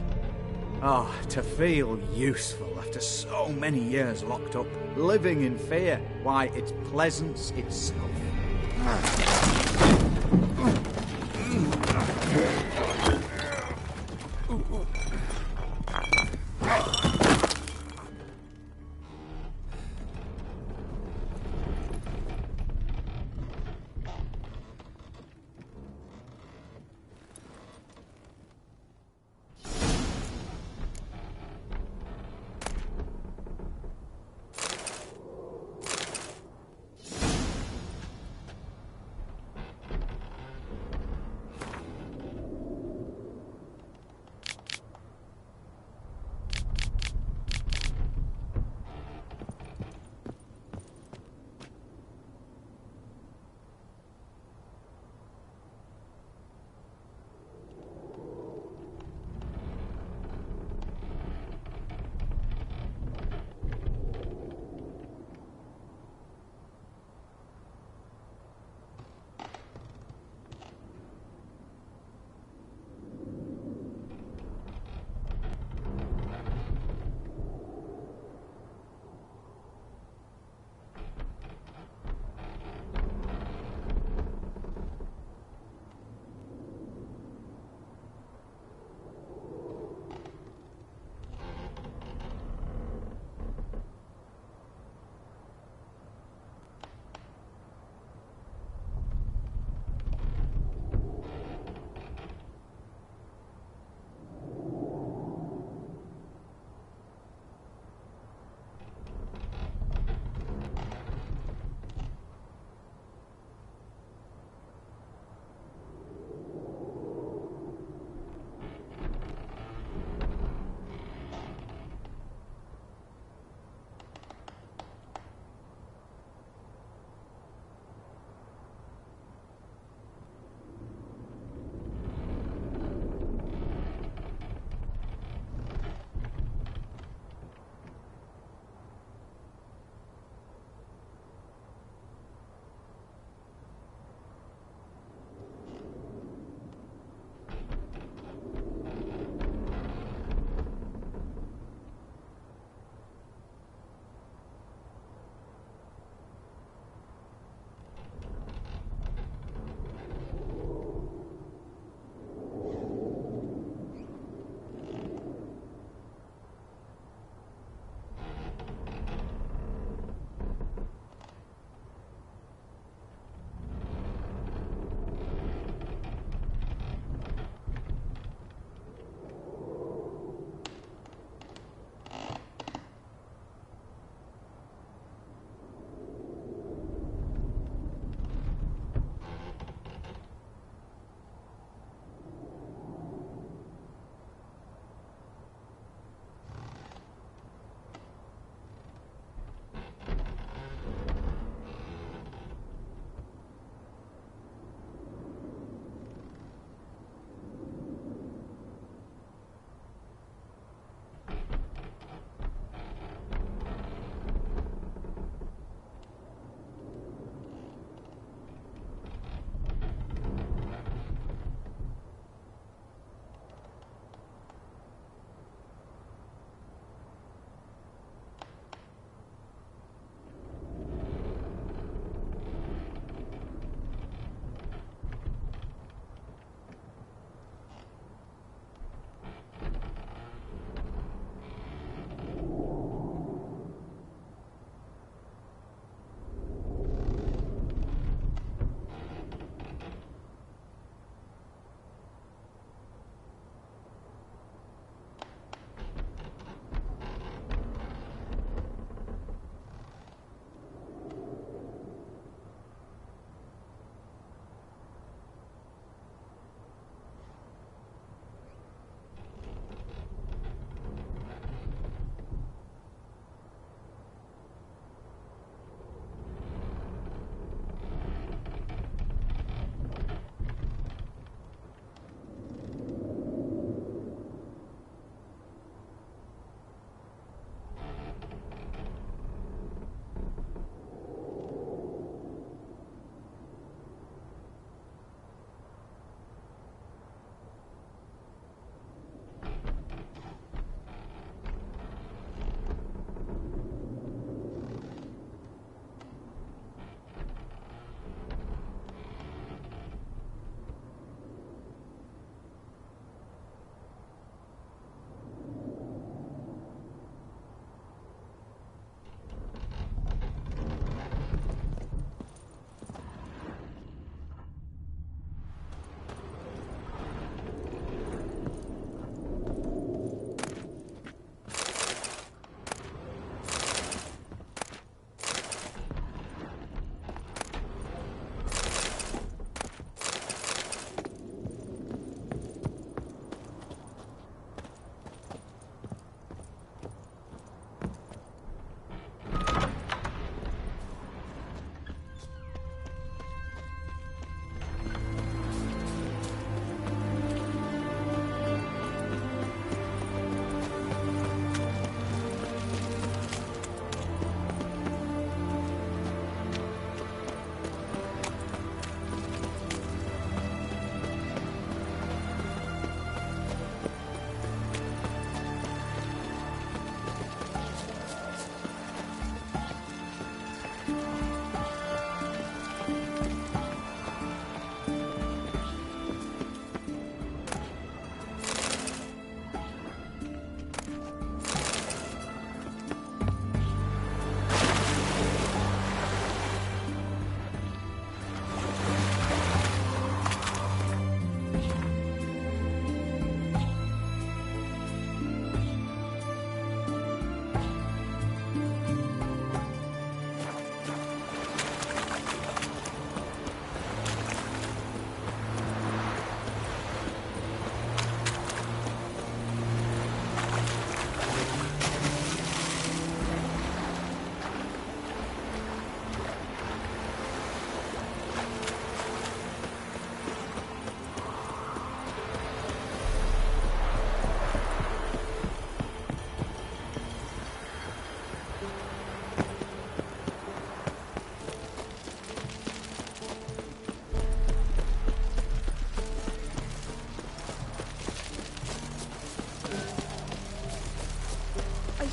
Oh, to feel useful after so many years locked up, living in fear. Why, it's pleasance itself.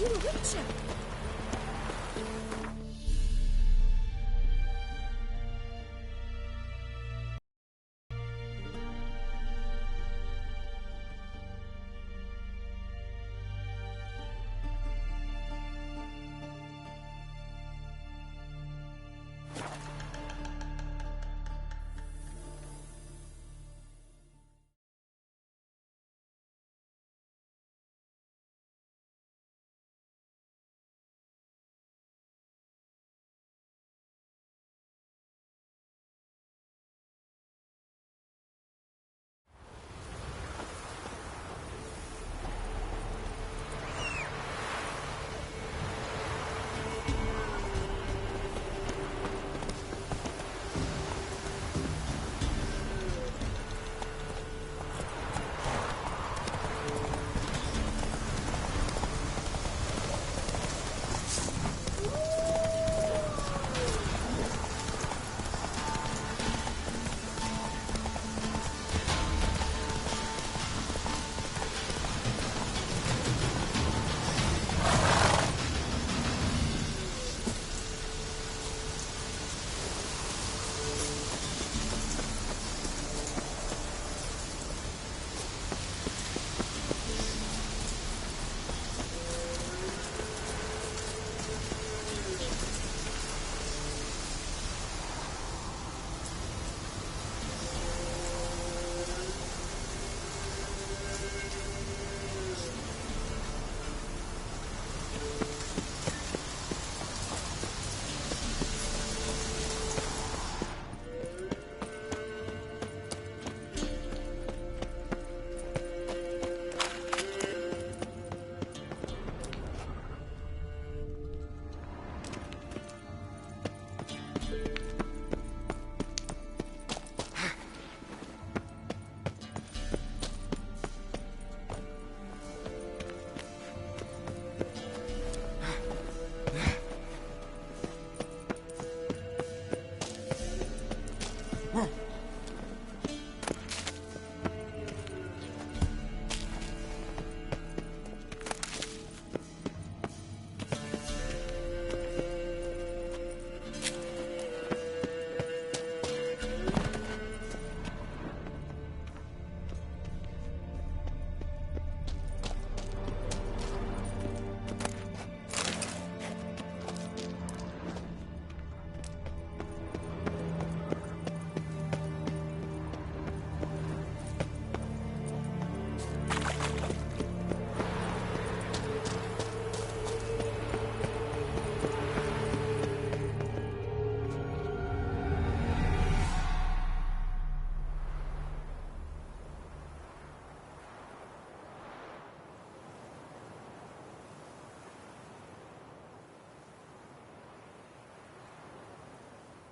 you a witcher?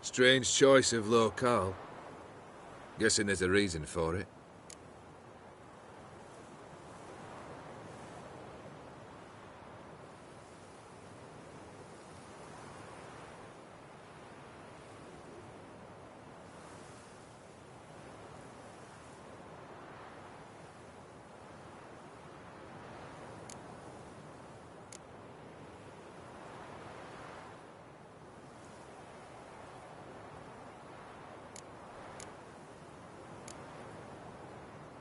Strange choice of locale. Guessing there's a reason for it.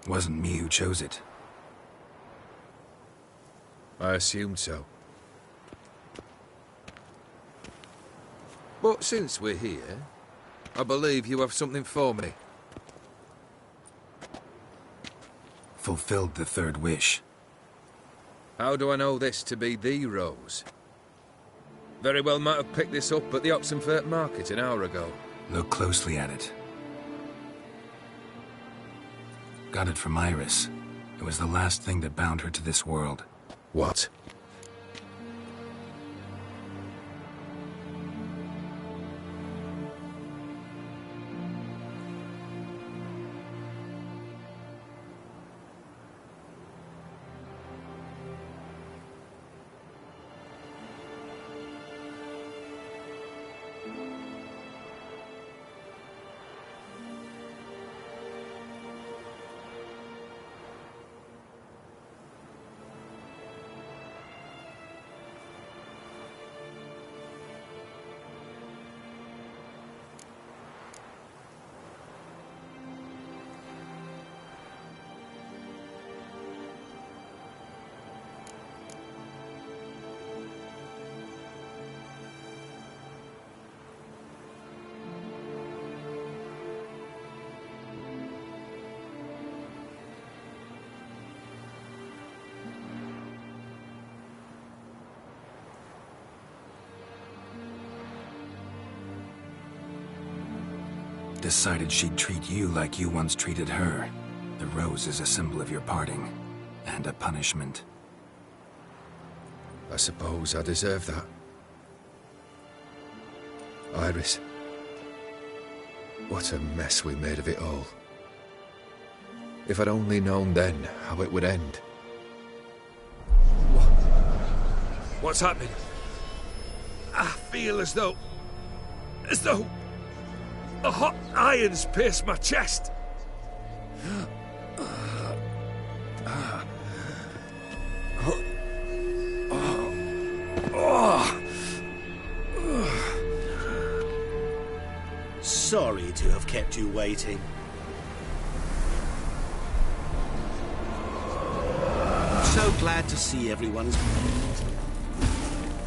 Wasn't me who chose it. I assumed so. But since we're here, I believe you have something for me. Fulfilled the third wish. How do I know this to be the rose? Very well might have picked this up at the Oxenfurt market an hour ago. Look closely at it. Got it from Iris. It was the last thing that bound her to this world. What? decided she'd treat you like you once treated her. The rose is a symbol of your parting, and a punishment. I suppose I deserve that. Iris. What a mess we made of it all. If I'd only known then how it would end. What's happening? I feel as though a hot iron's pierced my chest. Sorry to have kept you waiting. So glad to see everyone's pleased.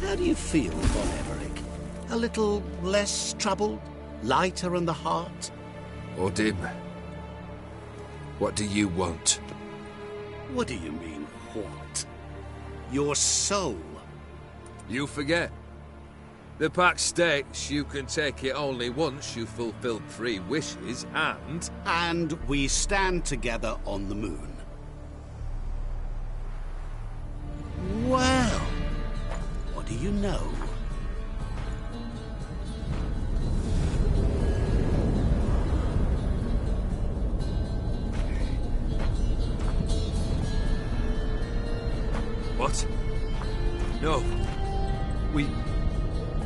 How do you feel, Von Everett? A little less troubled? Lighter in the heart? Odim, what do you want? What do you mean, what? Your soul. You forget. The pact states you can take it only once you've fulfilled 3 wishes, and... And we stand together on the moon. Well, what do you know? What? No.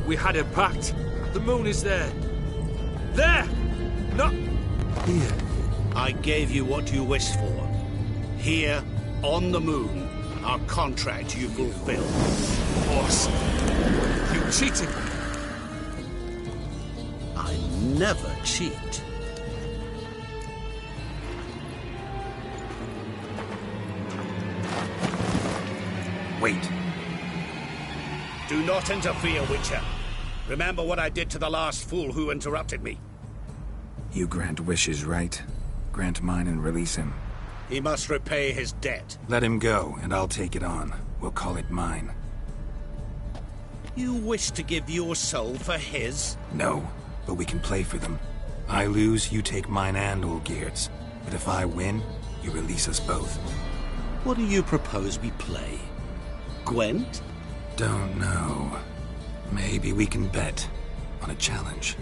We had a pact. The moon is there. There! Not here. I gave you what you wished for. Here, on the moon, our contract you fulfilled. Boss, you cheated. I never cheat. Wait. Do not interfere, Witcher. Remember what I did to the last fool who interrupted me. You grant wishes, right? Grant mine and release him. He must repay his debt. Let him go, and I'll take it on. We'll call it mine. You wish to give your soul for his? No, but we can play for them. I lose, you take mine and Olgierd's. But if I win, you release us both. What do you propose we play? Gwent? Don't know. Maybe we can bet on a challenge.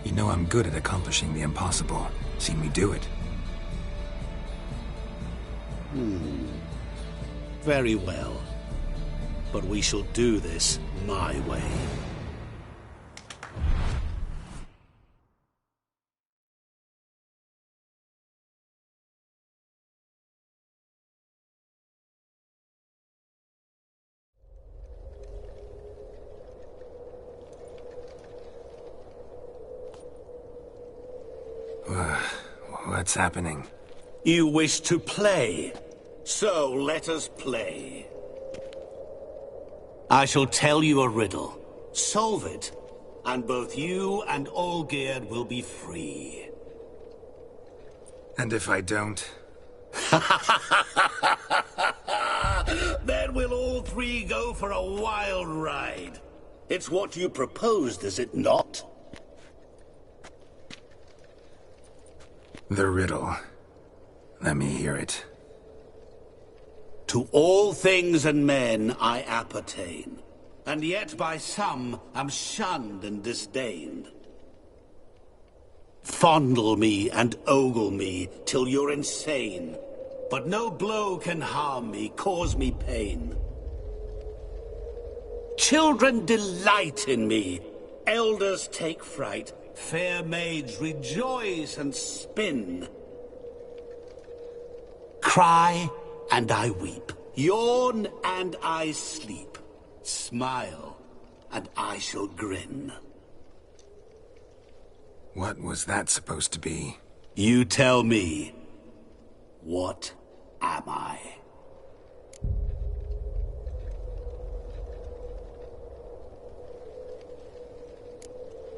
You know I'm good at accomplishing the impossible. Seen me do it. Very well. But we shall do this my way. What's happening? You wish to play, so let us play. I shall tell you a riddle. Solve it, and both you and Olgierd will be free. And if I don't? Then we'll all 3 go for a wild ride. It's what you proposed, is it not? The riddle. Let me hear it. To all things and men I appertain, and yet by some am shunned and disdained. Fondle me and ogle me till you're insane, but no blow can harm me, cause me pain. Children delight in me, elders take fright, fair maids rejoice and spin. Cry and I weep, yawn and I sleep, smile and I shall grin. What was that supposed to be? You tell me, what am I?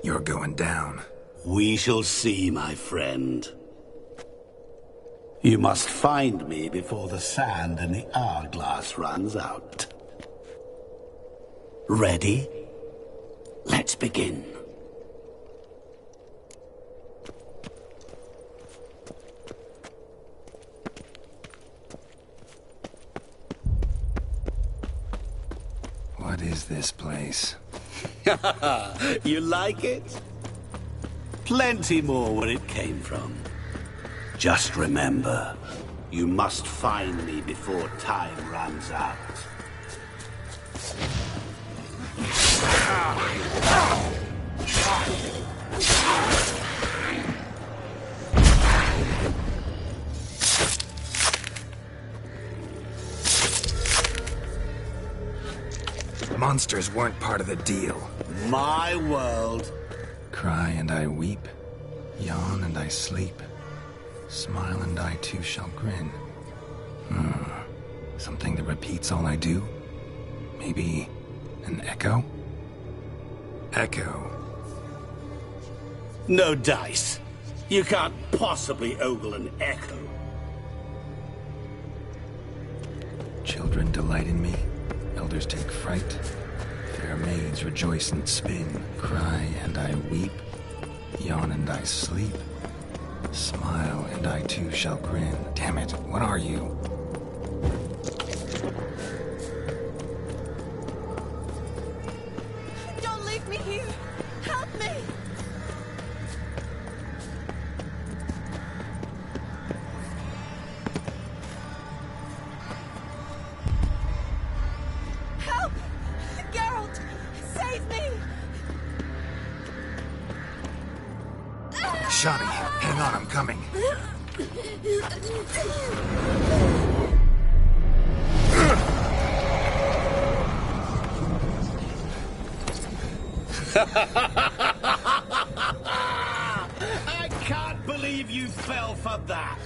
You're going down. We shall see, my friend. You must find me before the sand in the hourglass runs out. Ready? Let's begin. What is this place? You like it? Plenty more where it came from. Just remember, you must find me before time runs out. Monsters weren't part of the deal. My world. Cry and I weep, yawn and I sleep, smile and I too shall grin. Something that repeats all I do? Maybe an echo? Echo. No dice. You can't possibly ogle an echo. Children delight in me, elders take fright. Fair maids rejoice and spin, cry and I weep, yawn and I sleep, smile and I too shall grin. Damn it, what are you? Don't leave me here! Help me! Help! Geralt! Save me! Shani, hang on, I'm coming. I can't believe you fell for that.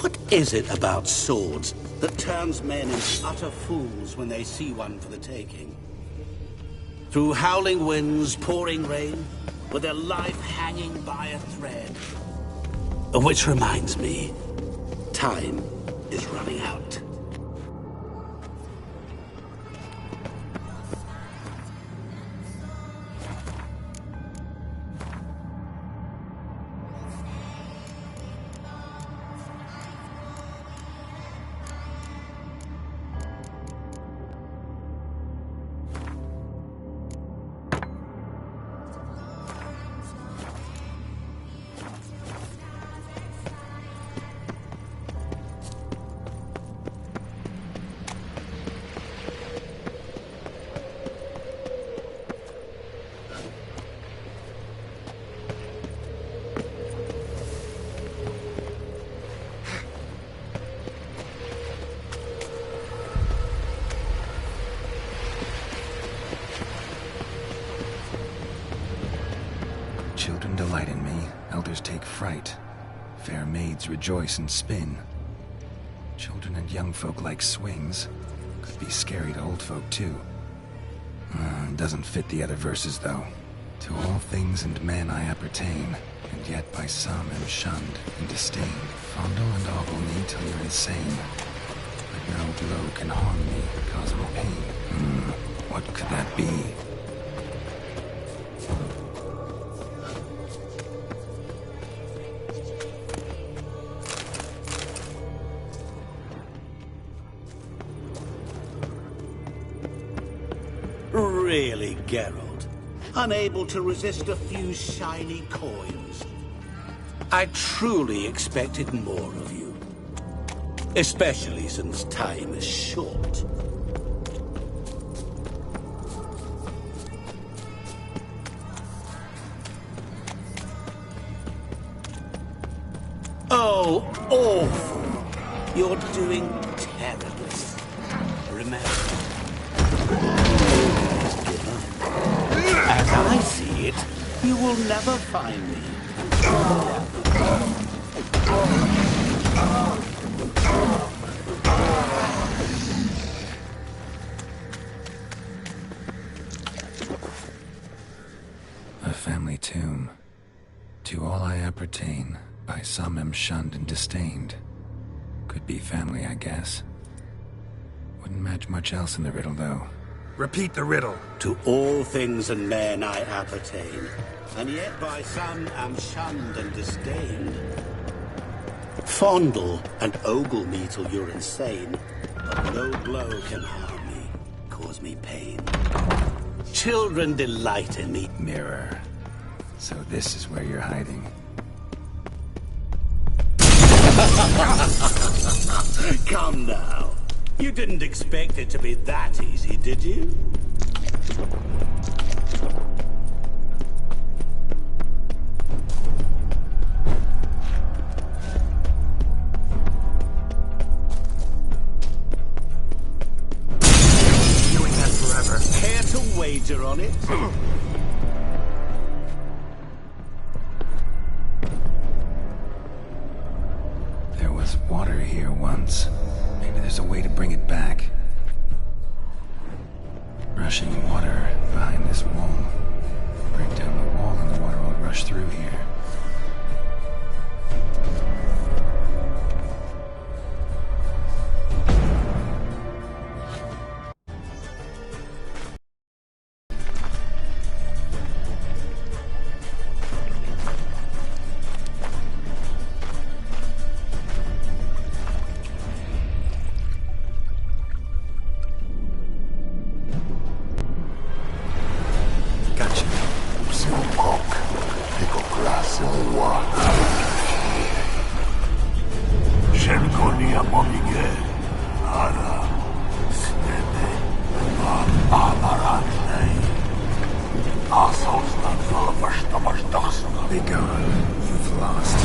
What is it about swords that turns men into utter fools when they see one for the taking? Through howling winds, pouring rain, with their life hanging by a thread. Which reminds me, time is running out. Children delight in me, elders take fright. Fair maids rejoice and spin. Children and young folk like swings. Could be scary to old folk too. Doesn't fit the other verses though. To all things and men I appertain, and yet by some am shunned and disdained. Fondle and ogle me till you're insane, but no blow can harm me, cause me pain. What could that be? Really, Geralt? Unable to resist a few shiny coins? I truly expected more of you. Especially since time is short. Oh, awful. You're doing terribly. Remember, as I see it, you will never find me. A family tomb. To all I appertain, by some am shunned and disdained. Could be family, I guess. Wouldn't match much else in the riddle, though. Repeat the riddle. To all things and men I appertain, and yet by some am shunned and disdained. Fondle and ogle me till you're insane, but no blow can harm me, cause me pain. Children delight in me. Mirror. So this is where you're hiding. Come now. You didn't expect it to be that easy, did you? Doing that forever. Care to wager on it? There was water here once. Maybe there's a way to bring it back. Rushing water behind this wall. Break down the wall and the water will rush through here. Be gone. You've lost.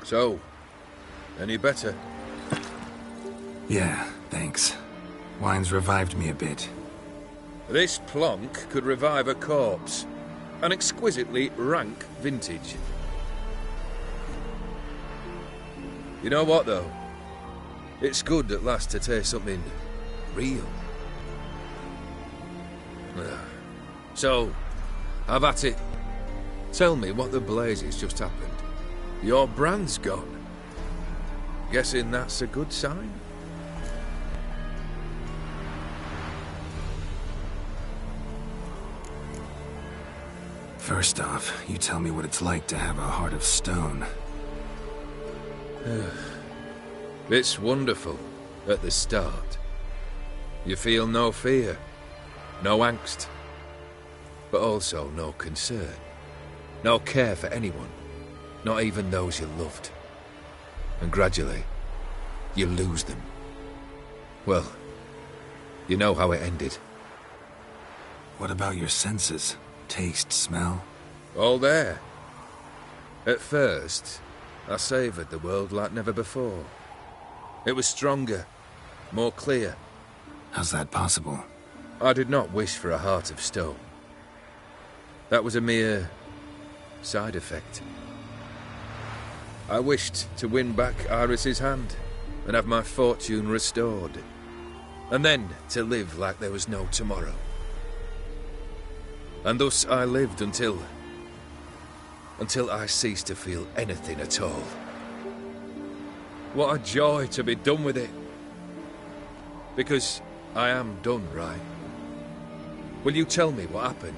So, any better? Yeah, thanks. Wine's revived me a bit. This plonk could revive a corpse. An exquisitely rank vintage. You know what, though? It's good at last to taste something real. So, have at it. Tell me what the blazes just happened. Your brand's gone. Guessing that's a good sign? First off, you tell me what it's like to have a heart of stone. It's wonderful at the start. You feel no fear, no angst, but also no concern, no care for anyone. Not even those you loved. And gradually, you lose them. Well, you know how it ended. What about your senses? Taste, smell? All there. At first, I savoured the world like never before. It was stronger, more clear. How's that possible? I did not wish for a heart of stone. That was a mere side effect. I wished to win back Iris's hand and have my fortune restored, and then to live like there was no tomorrow. And thus I lived until I ceased to feel anything at all. What a joy to be done with it. Because I am done, right? Will you tell me what happened?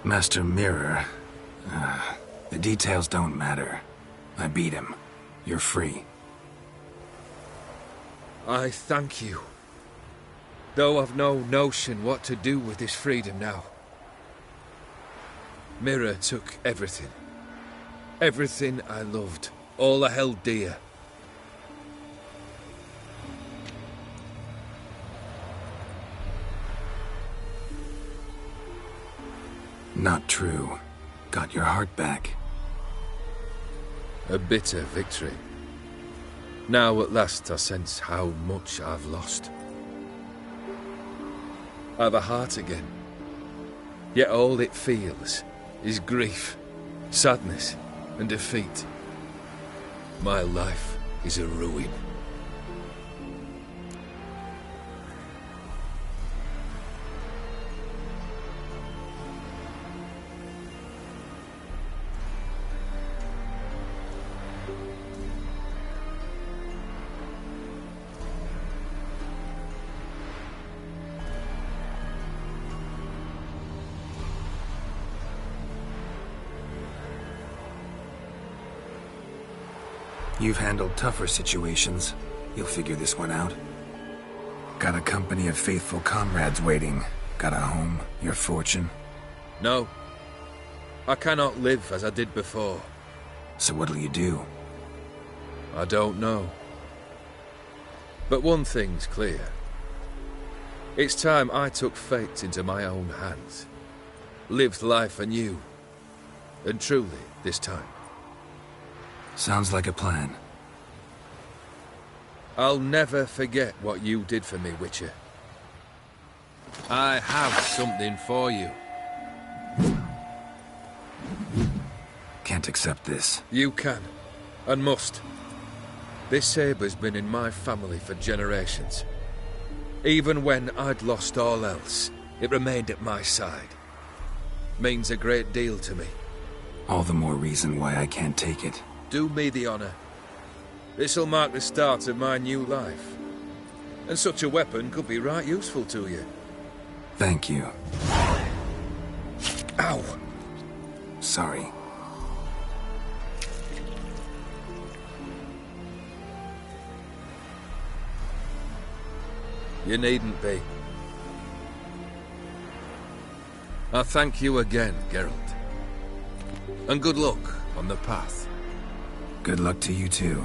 Master Mirror. The details don't matter. I beat him. You're free. I thank you. Though I've no notion what to do with this freedom now. Mirror took everything. Everything I loved. All I held dear. Not true. Got your heart back. A bitter victory. Now at last I sense how much I've lost. I've a heart again. Yet all it feels is grief, sadness, and defeat. My life is a ruin. You've handled tougher situations. You'll figure this one out. Got a company of faithful comrades waiting. Got a home, your fortune. No. I cannot live as I did before. So what'll you do? I don't know. But one thing's clear. It's time I took fate into my own hands. Lived life anew. And truly, this time. Sounds like a plan. I'll never forget what you did for me, Witcher. I have something for you. Can't accept this. You can, and must. This sabre's been in my family for generations. Even when I'd lost all else, it remained at my side. Means a great deal to me. All the more reason why I can't take it. Do me the honor. This'll mark the start of my new life. And such a weapon could be right useful to you. Thank you. Ow! Sorry. You needn't be. I thank you again, Geralt. And good luck on the path. Good luck to you too.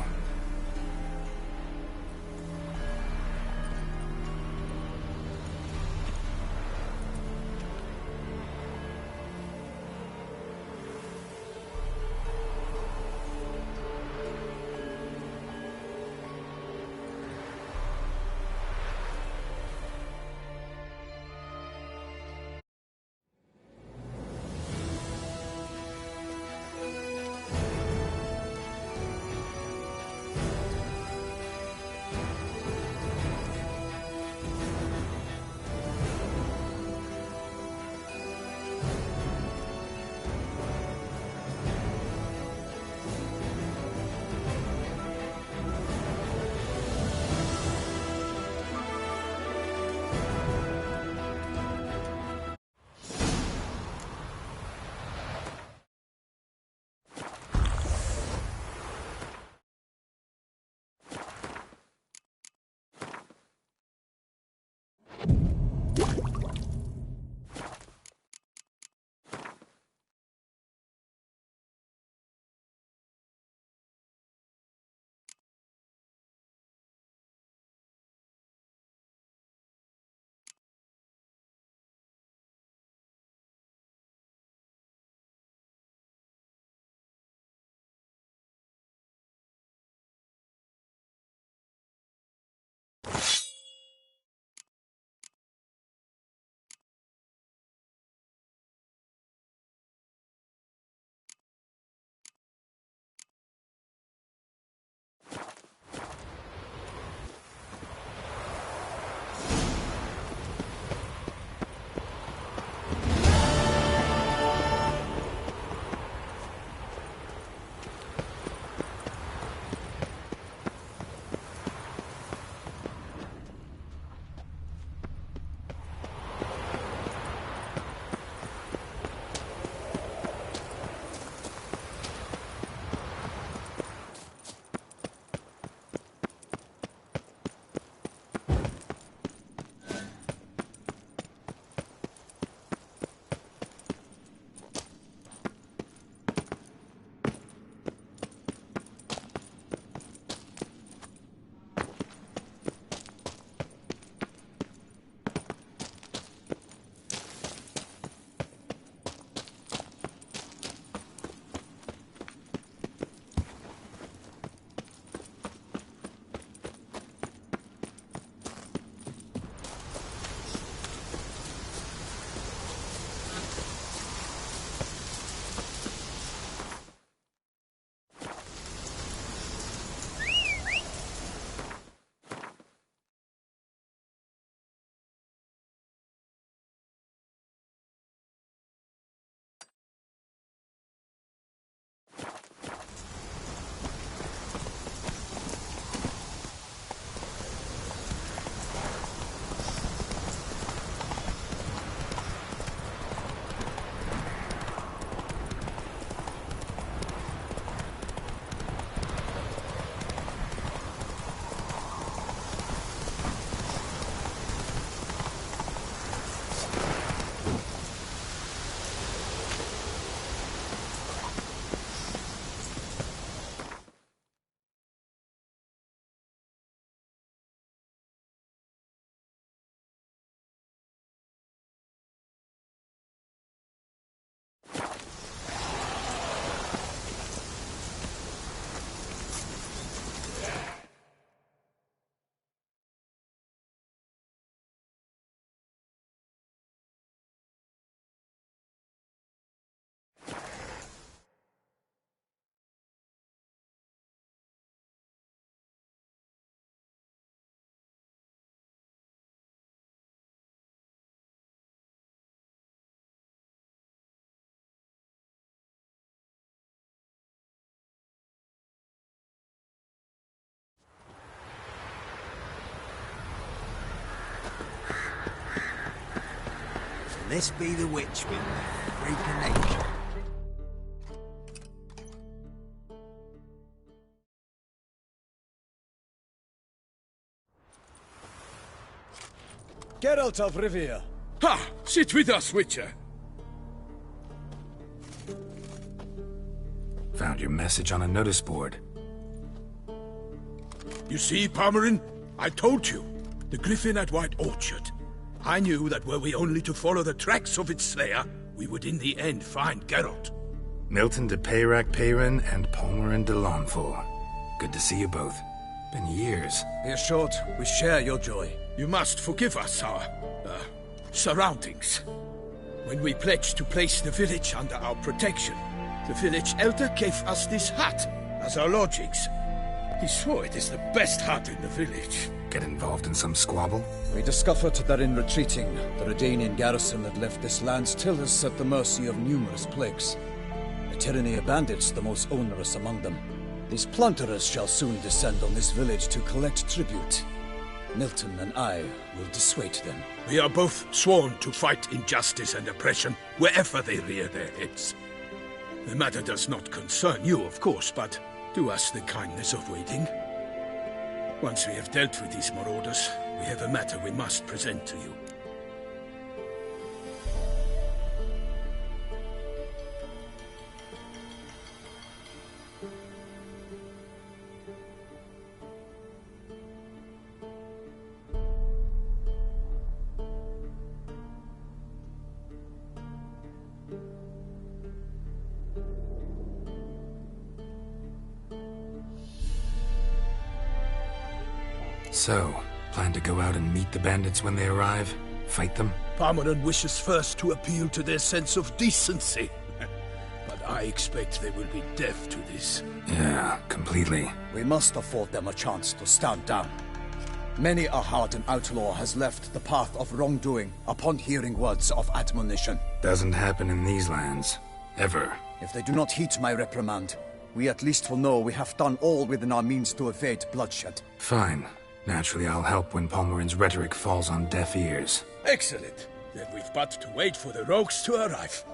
This be the witch been freak of nature. Geralt of Rivia. Ha! Sit with us, Witcher. Found your message on a notice board. You see, Palmerin? I told you. The griffin at White Orchard. I knew that were we only to follow the tracks of its slayer, we would in the end find Geralt. Milton de Peyrac Peyran and Palmerin de Lawnfall. Good to see you both. Been years. Be assured, we share your joy. You must forgive us our, surroundings. When we pledged to place the village under our protection, the village elder gave us this hut as our lodgings. He swore it is the best hut in the village. Get involved in some squabble? We discovered that in retreating, the Redanian garrison had left this land stillness at the mercy of numerous plagues. The tyranny of bandits, the most onerous among them. These plunderers shall soon descend on this village to collect tribute. Milton and I will dissuade them. We are both sworn to fight injustice and oppression wherever they rear their heads. The matter does not concern you, of course, but do us the kindness of waiting. Once we have dealt with these marauders, we have a matter we must present to you. So, plan to go out and meet the bandits when they arrive? Fight them? Palmerin wishes first to appeal to their sense of decency. But I expect they will be deaf to this. Yeah, completely. We must afford them a chance to stand down. Many a hardened outlaw has left the path of wrongdoing upon hearing words of admonition. Doesn't happen in these lands. Ever. If they do not heed my reprimand, we at least will know we have done all within our means to evade bloodshed. Fine. Naturally, I'll help when Palmerin's rhetoric falls on deaf ears. Excellent. Then we've but to wait for the rogues to arrive.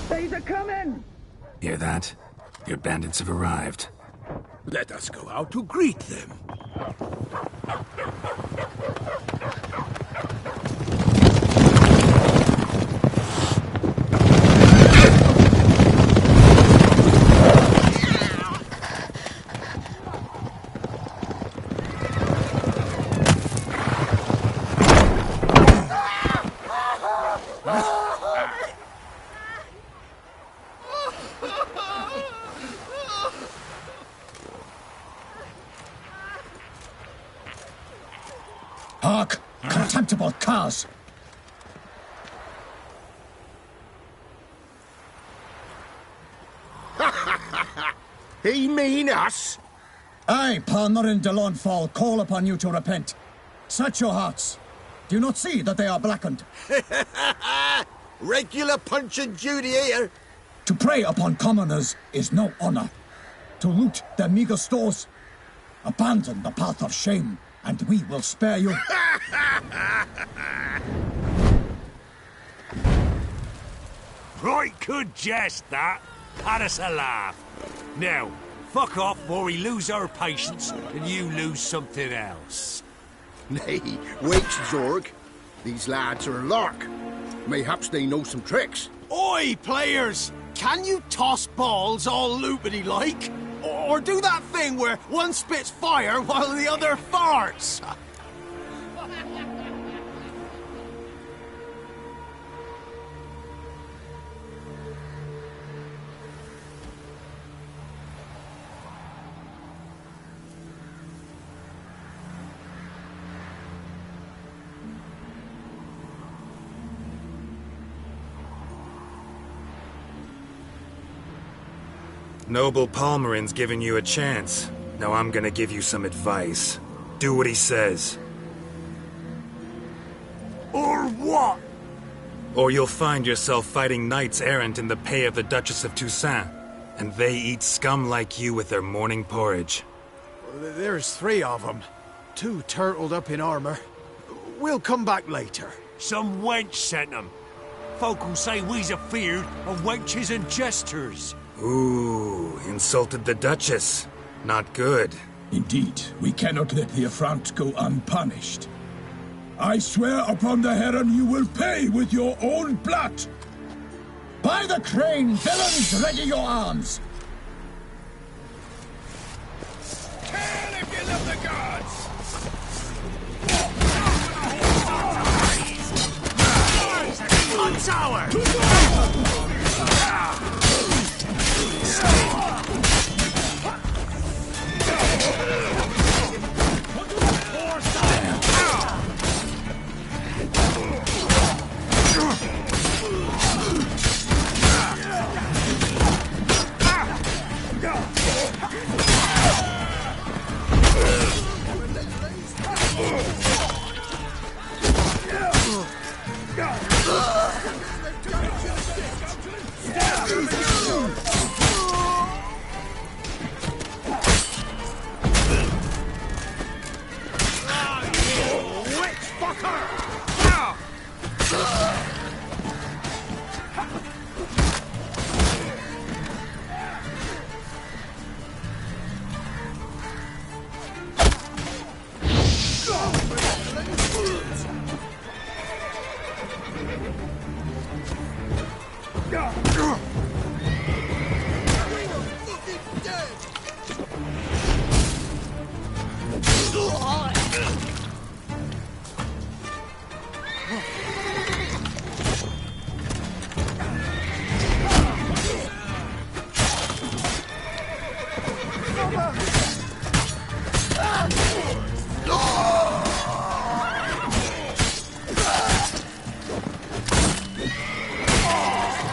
They's a coming! Hear that? Your bandits have arrived. Let us go out to greet them. Hark! Contemptible curs! He mean us? I, Palmerin de Lawnfall, call upon you to repent. Search your hearts. Do you not see that they are blackened? Regular Punch and Judy here. To prey upon commoners is no honor. To loot their meager stores, abandon the path of shame, and we will spare you. Right good jest, that. Had us a laugh. Now, fuck off before we lose our patience and you lose something else. Nay, wait, Zorg. These lads are a lark. Mayhaps they know some tricks. Oi, players! Can you toss balls all loopity-like? Or do that thing where one spits fire while the other farts? Noble Palmerin's giving you a chance. Now I'm gonna give you some advice. Do what he says. Or what? Or you'll find yourself fighting knights errant in the pay of the Duchess of Toussaint. And they eat scum like you with their morning porridge. There's 3 of them. 2 turtled up in armor. We'll come back later. Some wench sent them. Folk will say we's afeard of wenches and jesters. Ooh, insulted the Duchess. Not good. Indeed, we cannot let the affront go unpunished. I swear upon the Heron you will pay with your own blood. By the crane, villains, ready your arms! Kill if you love the gods! On tower!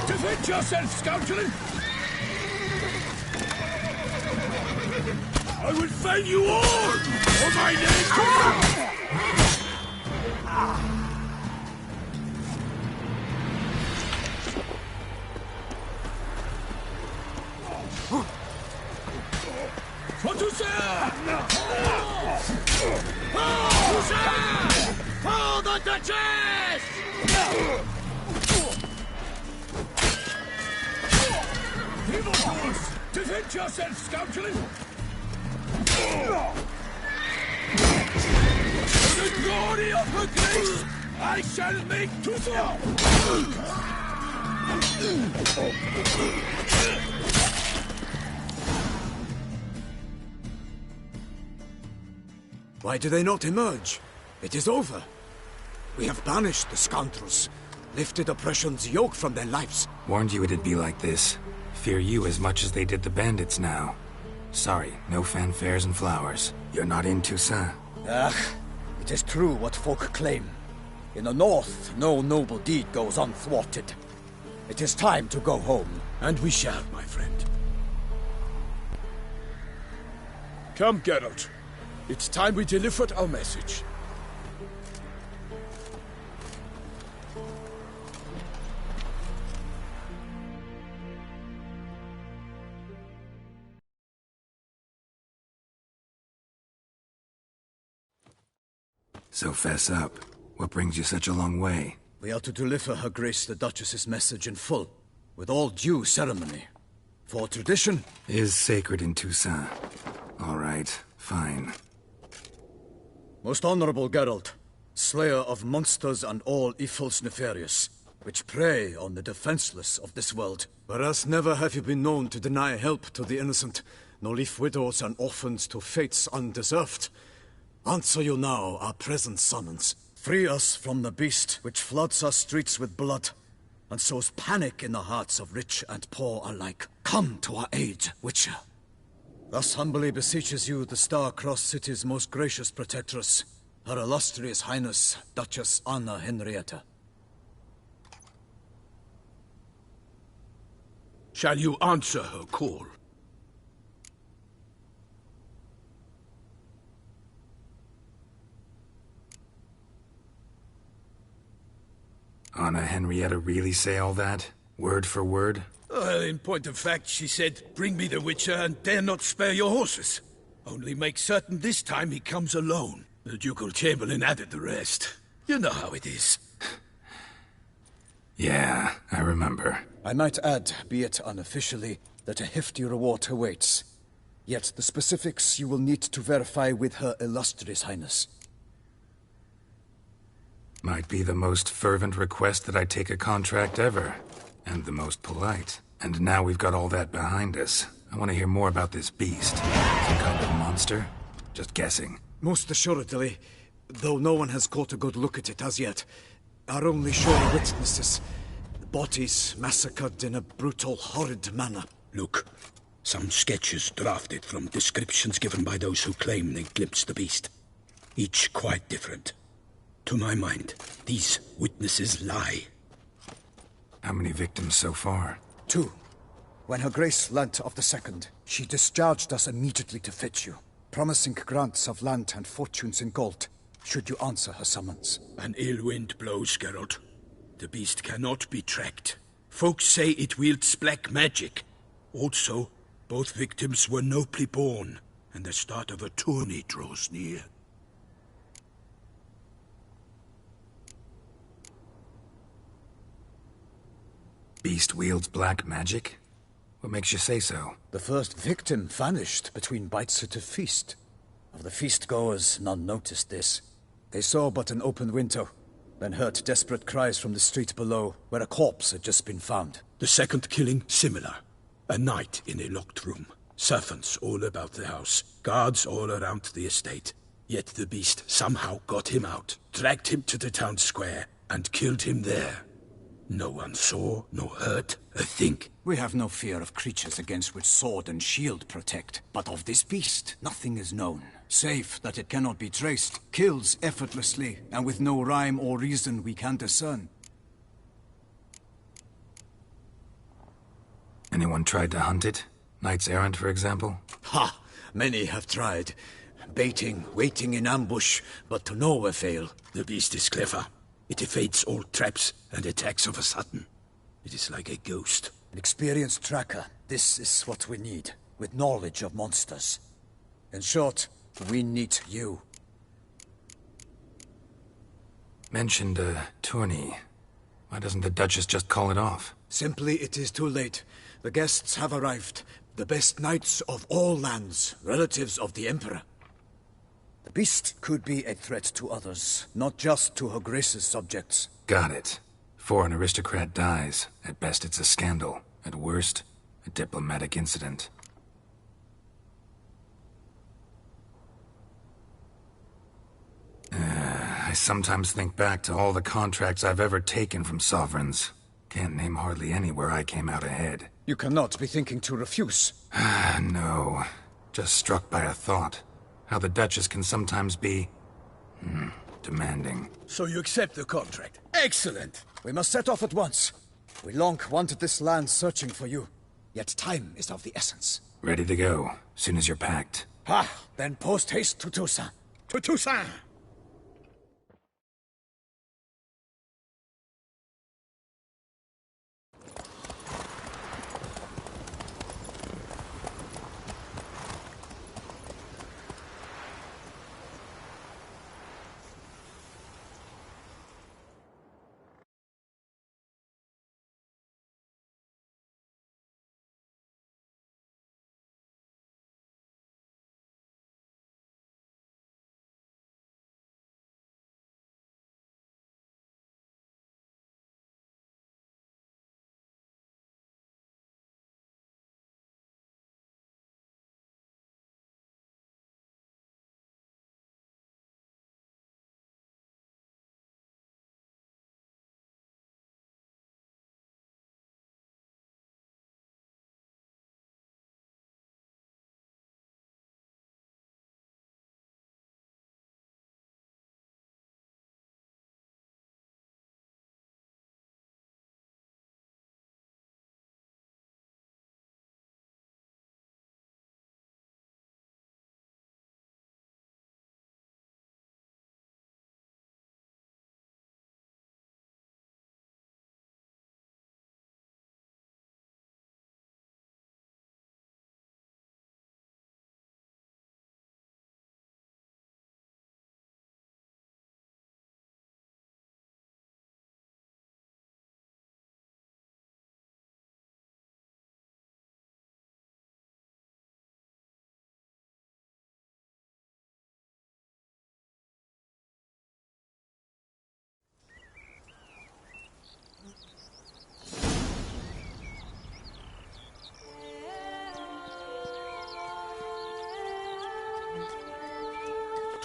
Defend yourself, scoundrel! I will fell you all! For my name! What to say? For the Duchess! Evil fools! Defend yourself, scoundrel! For the glory of her grace, I shall make to fall! Why do they not emerge? It is over. We have banished the scoundrels, lifted oppression's yoke from their lives. Warned you it'd be like this. Fear you as much as they did the bandits now. Sorry, no fanfares and flowers. You're not in Toussaint. It is true what folk claim. In the north, no noble deed goes unthwarted. It is time to go home. And we shall, my friend. Come, Geralt. It's time we delivered our message. So fess up. What brings you such a long way? We are to deliver Her Grace the Duchess's message in full, with all due ceremony. For tradition is sacred in Toussaint. All right, fine. Most honorable Geralt, slayer of monsters and all evils nefarious, which prey on the defenseless of this world. Whereas never have you been known to deny help to the innocent, nor leave widows and orphans to fates undeserved. Answer you now our present summons. Free us from the beast which floods our streets with blood, and sows panic in the hearts of rich and poor alike. Come to our aid, Witcher. Thus humbly beseeches you the Star-Crossed City's most gracious protectress, Her Illustrious Highness, Duchess Anna Henrietta. Shall you answer her call? Anna Henrietta really say all that? Word for word? Well, in point of fact, she said, bring me the Witcher and dare not spare your horses. Only make certain this time he comes alone. The Ducal Chamberlain added the rest. You know how it is. Yeah, I remember. I might add, be it unofficially, that a hefty reward awaits. Yet the specifics you will need to verify with Her Illustrious Highness. Might be the most fervent request that I take a contract ever. And the most polite. And now we've got all that behind us. I want to hear more about this beast. Some kind of monster? Just guessing. Most assuredly, though no one has caught a good look at it as yet. Our only sure witnesses. Bodies massacred in a brutal, horrid manner. Look, some sketches drafted from descriptions given by those who claim they glimpsed the beast. Each quite different. To my mind, these witnesses lie. How many victims so far? 2. When Her Grace learnt of the second, she discharged us immediately to fetch you, promising grants of land and fortunes in gold, should you answer her summons. An ill wind blows, Geralt. The beast cannot be tracked. Folks say it wields black magic. Also, both victims were nobly born, and the start of a tourney draws near. Beast wields black magic? What makes you say so? The first victim vanished between bites at a feast. Of the feast-goers, none noticed this. They saw but an open window, then heard desperate cries from the street below, where a corpse had just been found. The second killing, similar. A night in a locked room. Servants all about the house. Guards all around the estate. Yet the beast somehow got him out, dragged him to the town square, and killed him there. No one saw, nor heard a thing. We have no fear of creatures against which sword and shield protect. But of this beast, nothing is known. Save that it cannot be traced, kills effortlessly, and with no rhyme or reason we can discern. Anyone tried to hunt it? Knights errant, for example? Ha! Many have tried. Baiting, waiting in ambush, but to no avail. The beast is clever. It evades all traps and attacks of a sudden. It is like a ghost. An experienced tracker. This is what we need, with knowledge of monsters. In short, we need you. Mentioned a tourney. Why doesn't the Duchess just call it off? Simply, it is too late. The guests have arrived. The best knights of all lands, relatives of the Emperor. The beast could be a threat to others, not just to Her Grace's subjects. Got it. Before an aristocrat dies, at best it's a scandal. At worst, a diplomatic incident. I sometimes think back to all the contracts I've ever taken from sovereigns. Can't name hardly any where I came out ahead. You cannot be thinking to refuse. No. Just struck by a thought. How the Duchess can sometimes be... demanding. So you accept the contract? Excellent! We must set off at once. We long wanted this land searching for you. Yet time is of the essence. Ready to go, soon as you're packed. Then post-haste to Toussaint. To Toussaint!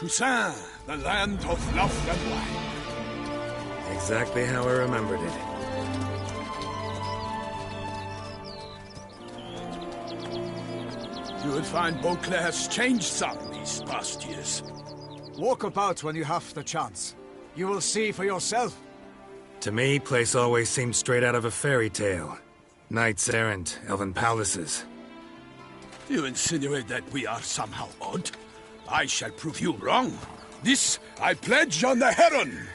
Toussaint, the land of love and wine. Exactly how I remembered it. You will find Beauclair has changed some these past years. Walk about when you have the chance. You will see for yourself. To me, place always seemed straight out of a fairy tale. Knights errant, elven palaces. You insinuate that we are somehow odd? I shall prove you wrong. This I pledge on the Heron!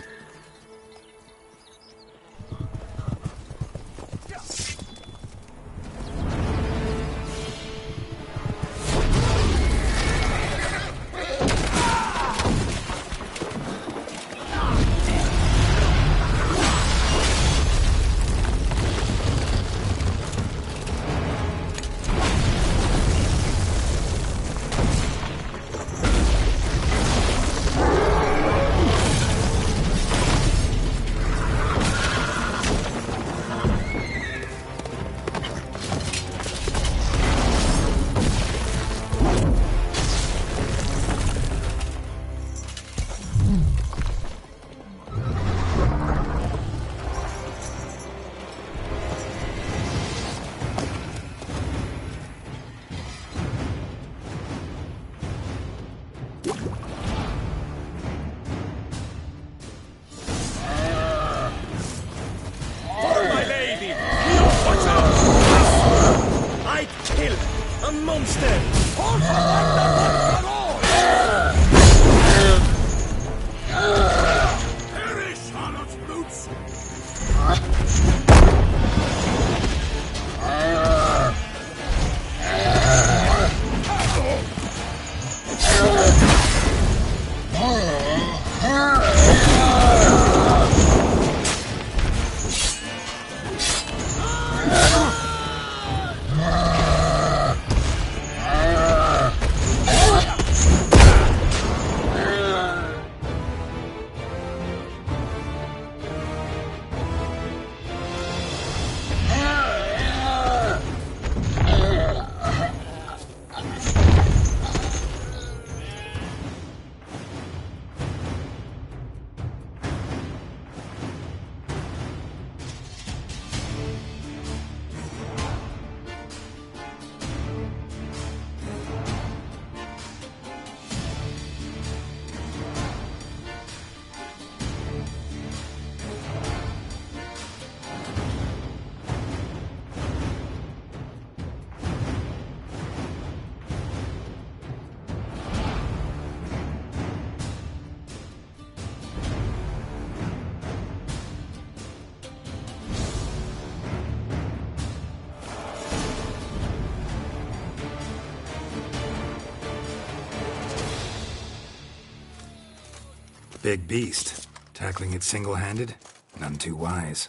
Big beast. Tackling it single-handed? None too wise.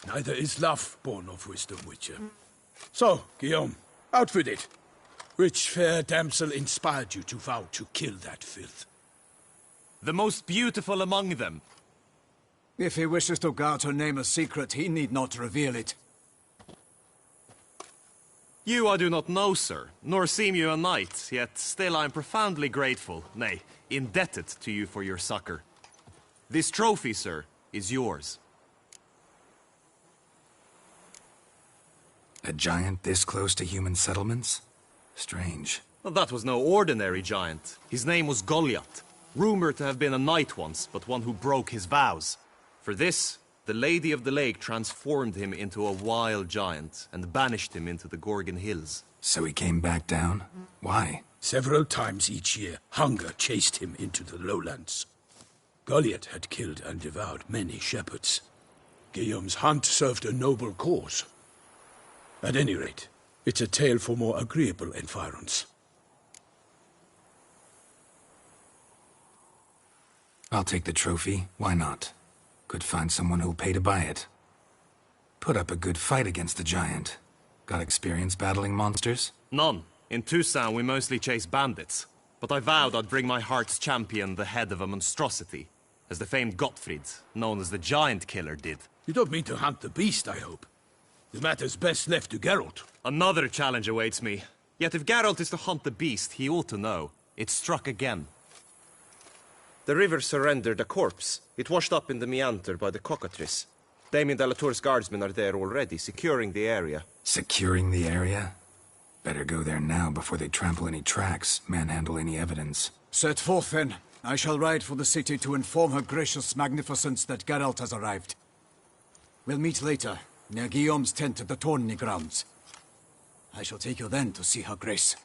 Neither is love born of wisdom, Witcher. So, Guillaume, out with it. Which fair damsel inspired you to vow to kill that filth? The most beautiful among them. If he wishes to guard her name a secret, he need not reveal it. You I do not know, sir, nor seem you a knight, yet still I am profoundly grateful, nay, indebted to you for your succor. This trophy, sir, is yours. A giant this close to human settlements? Strange. Well, that was no ordinary giant. His name was Goliath, rumored to have been a knight once, but one who broke his vows. For this, the Lady of the Lake transformed him into a wild giant and banished him into the Gorgon Hills. So he came back down? Why? Several times each year, hunger chased him into the lowlands. Goliath had killed and devoured many shepherds. Guillaume's hunt served a noble cause. At any rate, it's a tale for more agreeable environs. I'll take the trophy. Why not? Could find someone who'll pay to buy it. Put up a good fight against the giant. Got experience battling monsters? None. In Toussaint, we mostly chase bandits. But I vowed I'd bring my heart's champion the head of a monstrosity, as the famed Gottfried, known as the Giant Killer, did. You don't mean to hunt the beast, I hope. The matter's best left to Geralt. Another challenge awaits me. Yet if Geralt is to hunt the beast, he ought to know. It struck again. The river surrendered a corpse. It washed up in the meander by the cockatrice. Damien de la Tour's guardsmen are there already, securing the area. Securing the area? Better go there now before they trample any tracks, manhandle any evidence. Set forth, then. I shall ride for the city to inform her gracious magnificence that Geralt has arrived. We'll meet later, near Guillaume's tent at the Tourney grounds. I shall take you then to see her grace.